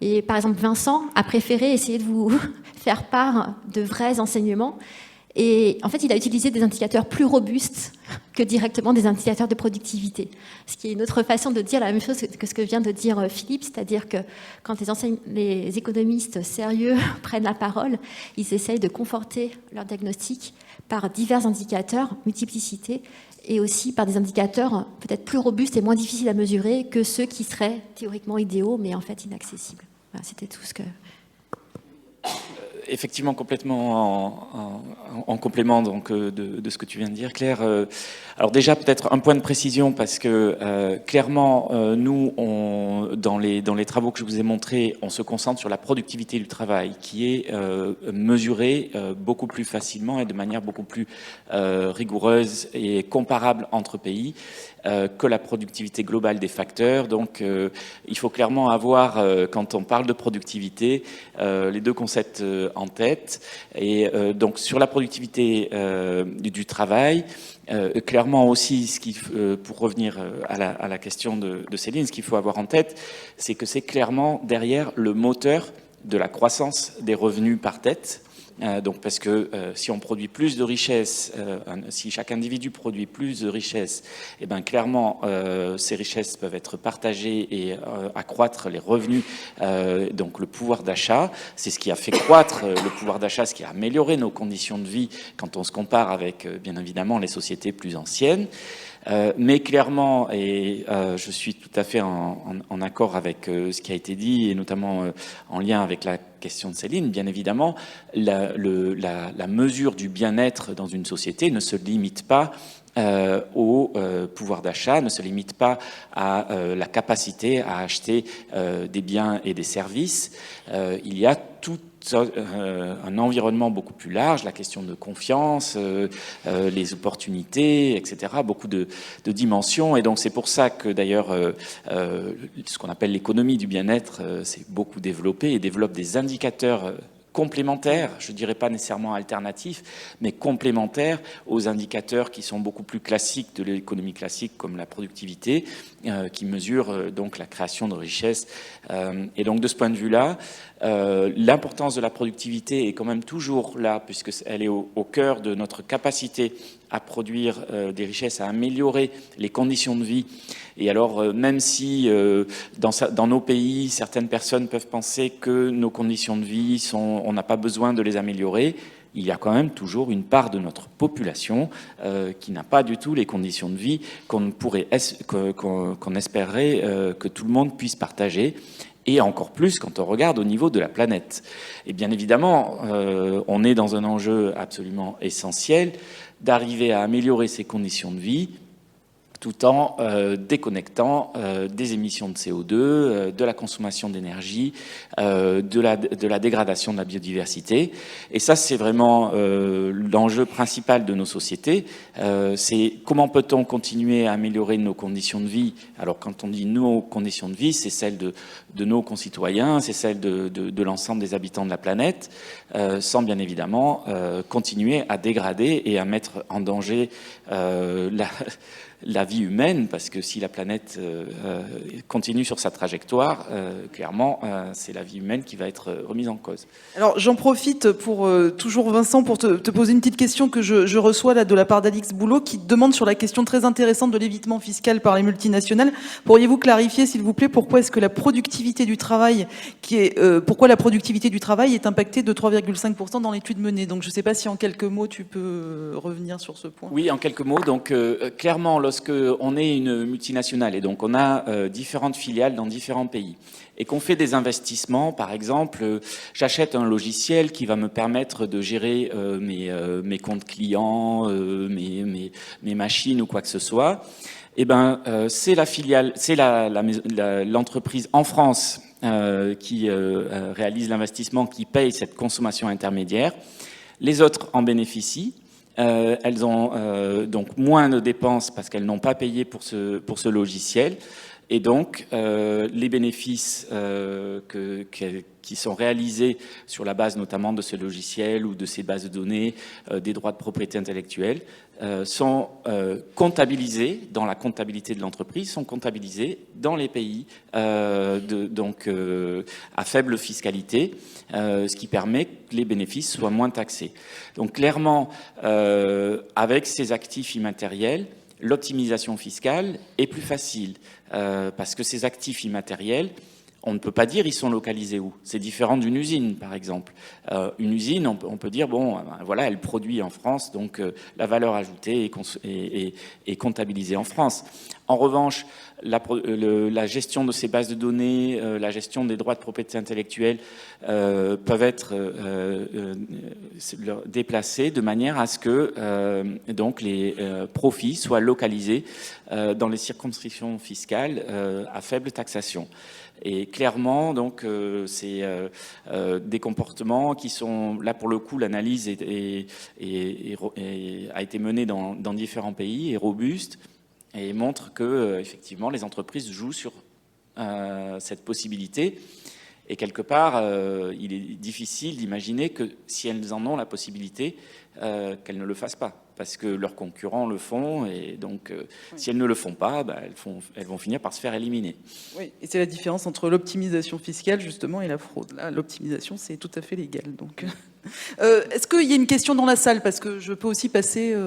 Et par exemple, Vincent a préféré essayer de vous faire part de vrais enseignements. Et en fait, il a utilisé des indicateurs plus robustes que directement des indicateurs de productivité. Ce qui est une autre façon de dire la même chose que ce que vient de dire Philippe, c'est-à-dire que quand les économistes sérieux prennent la parole, ils essayent de conforter leur diagnostic par divers indicateurs, multiplicité, et aussi par des indicateurs peut-être plus robustes et moins difficiles à mesurer que ceux qui seraient théoriquement idéaux, mais en fait inaccessibles. Voilà, c'était tout ce que... Effectivement, complètement en complément donc, de ce que tu viens de dire, Claire. Alors déjà, peut-être un point de précision, parce que clairement, nous, dans les travaux que je vous ai montrés, on se concentre sur la productivité du travail, qui est mesurée beaucoup plus facilement et de manière beaucoup plus rigoureuse et comparable entre pays que la productivité globale des facteurs. Donc, il faut clairement avoir, quand on parle de productivité, les deux concepts en tête. Et donc, sur la productivité du travail, clairement aussi, pour revenir à la question de Céline, ce qu'il faut avoir en tête, c'est que c'est clairement derrière le moteur de la croissance des revenus par tête. Donc parce que si on produit plus de richesses, si chaque individu produit plus de richesses, et ben clairement ces richesses peuvent être partagées et accroître les revenus, donc le pouvoir d'achat. C'est ce qui a fait croître le pouvoir d'achat, ce qui a amélioré nos conditions de vie quand on se compare avec bien évidemment les sociétés plus anciennes. Mais clairement, et je suis tout à fait en accord avec ce qui a été dit, et notamment en lien avec la question de Céline, bien évidemment, la mesure du bien-être dans une société ne se limite pas au pouvoir d'achat, ne se limite pas à la capacité à acheter des biens et des services. Il y a tout un environnement beaucoup plus large, la question de confiance, les opportunités, etc., beaucoup de dimensions. Et donc c'est pour ça que d'ailleurs ce qu'on appelle l'économie du bien-être s'est beaucoup développé et développe des indicateurs complémentaires, je dirais pas nécessairement alternatifs, mais complémentaires aux indicateurs qui sont beaucoup plus classiques de l'économie classique, comme la productivité, qui mesure donc la création de richesses. Et donc de ce point de vue-là, l'importance de la productivité est quand même toujours là, puisqu'elle est au cœur de notre capacité à produire des richesses, à améliorer les conditions de vie. Et alors, même si dans nos pays, certaines personnes peuvent penser que nos conditions de vie on n'a pas besoin de les améliorer, il y a quand même toujours une part de notre population qui n'a pas du tout les conditions de vie qu'on espérerait que tout le monde puisse partager. Et encore plus quand on regarde au niveau de la planète. Et bien évidemment, on est dans un enjeu absolument essentiel d'arriver à améliorer ces conditions de vie tout en déconnectant des émissions de CO2, de la consommation d'énergie, de la dégradation de la biodiversité. Et ça, c'est vraiment l'enjeu principal de nos sociétés. C'est comment peut-on continuer à améliorer nos conditions de vie. Alors, quand on dit nos conditions de vie, c'est celles de nos concitoyens, c'est celles de l'ensemble des habitants de la planète, sans bien évidemment continuer à dégrader et à mettre en danger la vie humaine, parce que si la planète continue sur sa trajectoire, clairement, c'est la vie humaine qui va être remise en cause. Alors, j'en profite pour, toujours Vincent, pour te poser une petite question que je reçois là de la part d'Alix Boulot, qui demande sur la question très intéressante de l'évitement fiscal par les multinationales. Pourriez-vous clarifier, s'il vous plaît, pourquoi est-ce que la productivité du travail, pourquoi la productivité du travail est impactée de 3,5% dans l'étude menée? Donc, je ne sais pas si en quelques mots, tu peux revenir sur ce point. Oui, en quelques mots. Donc, clairement, lorsqu'on est une multinationale et donc on a différentes filiales dans différents pays et qu'on fait des investissements, par exemple, j'achète un logiciel qui va me permettre de gérer mes comptes clients, mes machines ou quoi que ce soit, eh ben, c'est la filiale, c'est l'entreprise en France qui réalise l'investissement, qui paye cette consommation intermédiaire. Les autres en bénéficient. Elles ont donc moins de dépenses parce qu'elles n'ont pas payé pour ce logiciel. Et donc, les bénéfices qui sont réalisés sur la base notamment de ce logiciel ou de ces bases de données, des droits de propriété intellectuelle, sont comptabilisés dans la comptabilité de l'entreprise, sont comptabilisés dans les pays donc à faible fiscalité, ce qui permet que les bénéfices soient moins taxés. Donc clairement, avec ces actifs immatériels, l'optimisation fiscale est plus facile parce que ces actifs immatériels, on ne peut pas dire ils sont localisés où. C'est différent d'une usine, par exemple. Une usine, on peut dire, bon, voilà, elle produit en France, donc la valeur ajoutée est comptabilisée en France. En revanche, la gestion de ces bases de données, la gestion des droits de propriété intellectuelle peuvent être déplacés de manière à ce que donc les profits soient localisés dans les circonscriptions fiscales à faible taxation. Et clairement, donc, c'est des comportements qui sont, là pour le coup, l'analyse a été menée dans différents pays, est robuste, et montre que, effectivement, les entreprises jouent sur cette possibilité. Et quelque part, il est difficile d'imaginer que si elles en ont la possibilité, qu'elles ne le fassent pas. Parce que leurs concurrents le font, et donc si elles ne le font pas, bah, elles vont finir par se faire éliminer. Oui, et c'est la différence entre l'optimisation fiscale, justement, et la fraude. Là, l'optimisation, c'est tout à fait légal. Donc, est-ce qu'il y a une question dans la salle? Parce que je peux aussi passer...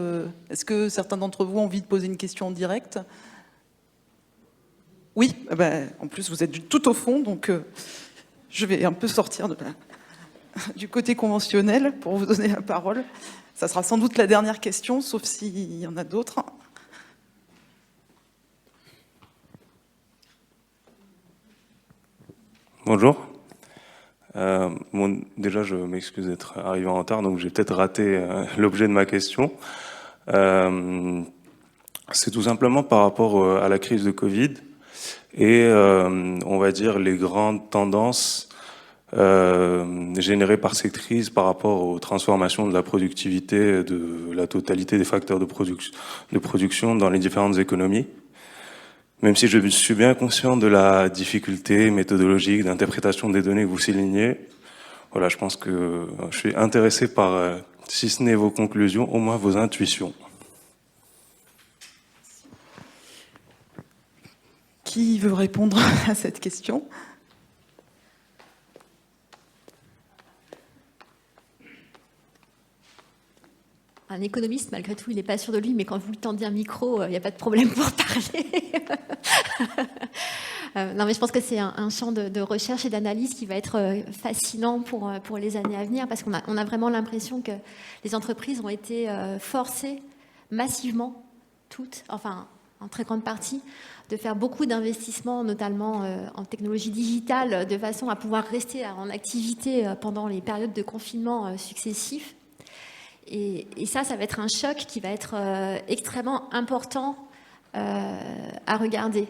Est-ce que certains d'entre vous ont envie de poser une question en direct? Oui, ben, en plus, vous êtes tout au fond, donc je vais un peu sortir du côté conventionnel pour vous donner la parole. Ça sera sans doute la dernière question, sauf s'il y en a d'autres. Bonjour. Bon, déjà, je m'excuse d'être arrivé en retard, donc j'ai peut-être raté l'objet de ma question. C'est tout simplement par rapport à la crise de Covid et, on va dire, les grandes tendances générées par cette crise par rapport aux transformations de la productivité, de la totalité des facteurs de production dans les différentes économies. Même si je suis bien conscient de la difficulté méthodologique d'interprétation des données que vous soulignez, voilà, je pense que je suis intéressé par, si ce n'est vos conclusions, au moins vos intuitions. Qui veut répondre à cette question ? Un économiste, malgré tout, il n'est pas sûr de lui, mais quand vous lui tendez un micro, il n'y a pas de problème pour parler. Non, mais je pense que c'est un champ de recherche et d'analyse qui va être fascinant pour les années à venir, parce qu'on a vraiment l'impression que les entreprises ont été forcées massivement, toutes, enfin en très grande partie, de faire beaucoup d'investissements, notamment en technologie digitale, de façon à pouvoir rester en activité pendant les périodes de confinement successifs. Et ça va être un choc qui va être extrêmement important à regarder.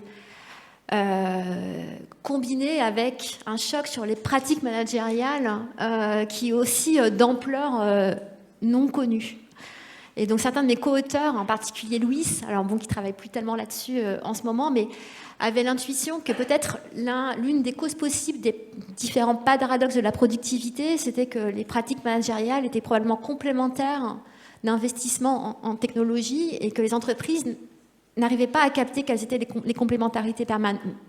Combiné avec un choc sur les pratiques managériales qui est aussi d'ampleur non connue. Et donc certains de mes co-auteurs, en particulier Louis, alors bon, qui travaille plus tellement là-dessus en ce moment, mais avait l'intuition que peut-être l'une des causes possibles des différents paradoxes de la productivité, c'était que les pratiques managériales étaient probablement complémentaires d'investissements en technologie et que les entreprises n'arrivaient pas à capter quelles étaient les complémentarités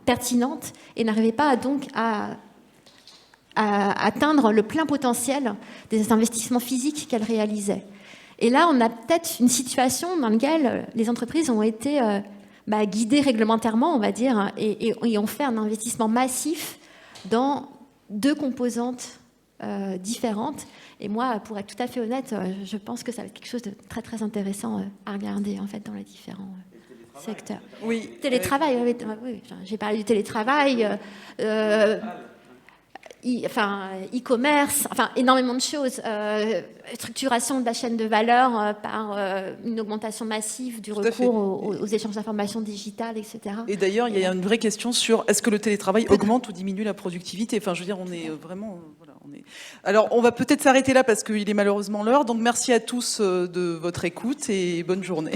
pertinentes et n'arrivaient pas donc à atteindre le plein potentiel des investissements physiques qu'elles réalisaient. Et là, on a peut-être une situation dans laquelle les entreprises ont été guidées réglementairement, on va dire, et ont fait un investissement massif dans deux composantes différentes. Et moi, pour être tout à fait honnête, je pense que ça va être quelque chose de très très intéressant à regarder en fait dans les différents. secteurs. Oui. Télétravail, oui, j'ai parlé du télétravail, e-commerce, enfin énormément de choses. Structuration de la chaîne de valeur par une augmentation massive du recours aux échanges d'informations digitales, etc. Et d'ailleurs, il y a une vraie question sur est-ce que le télétravail augmente ou diminue la productivité. Enfin, je veux dire, on est vraiment... Voilà, Alors, on va peut-être s'arrêter là parce qu'il est malheureusement l'heure. Donc, merci à tous de votre écoute et bonne journée.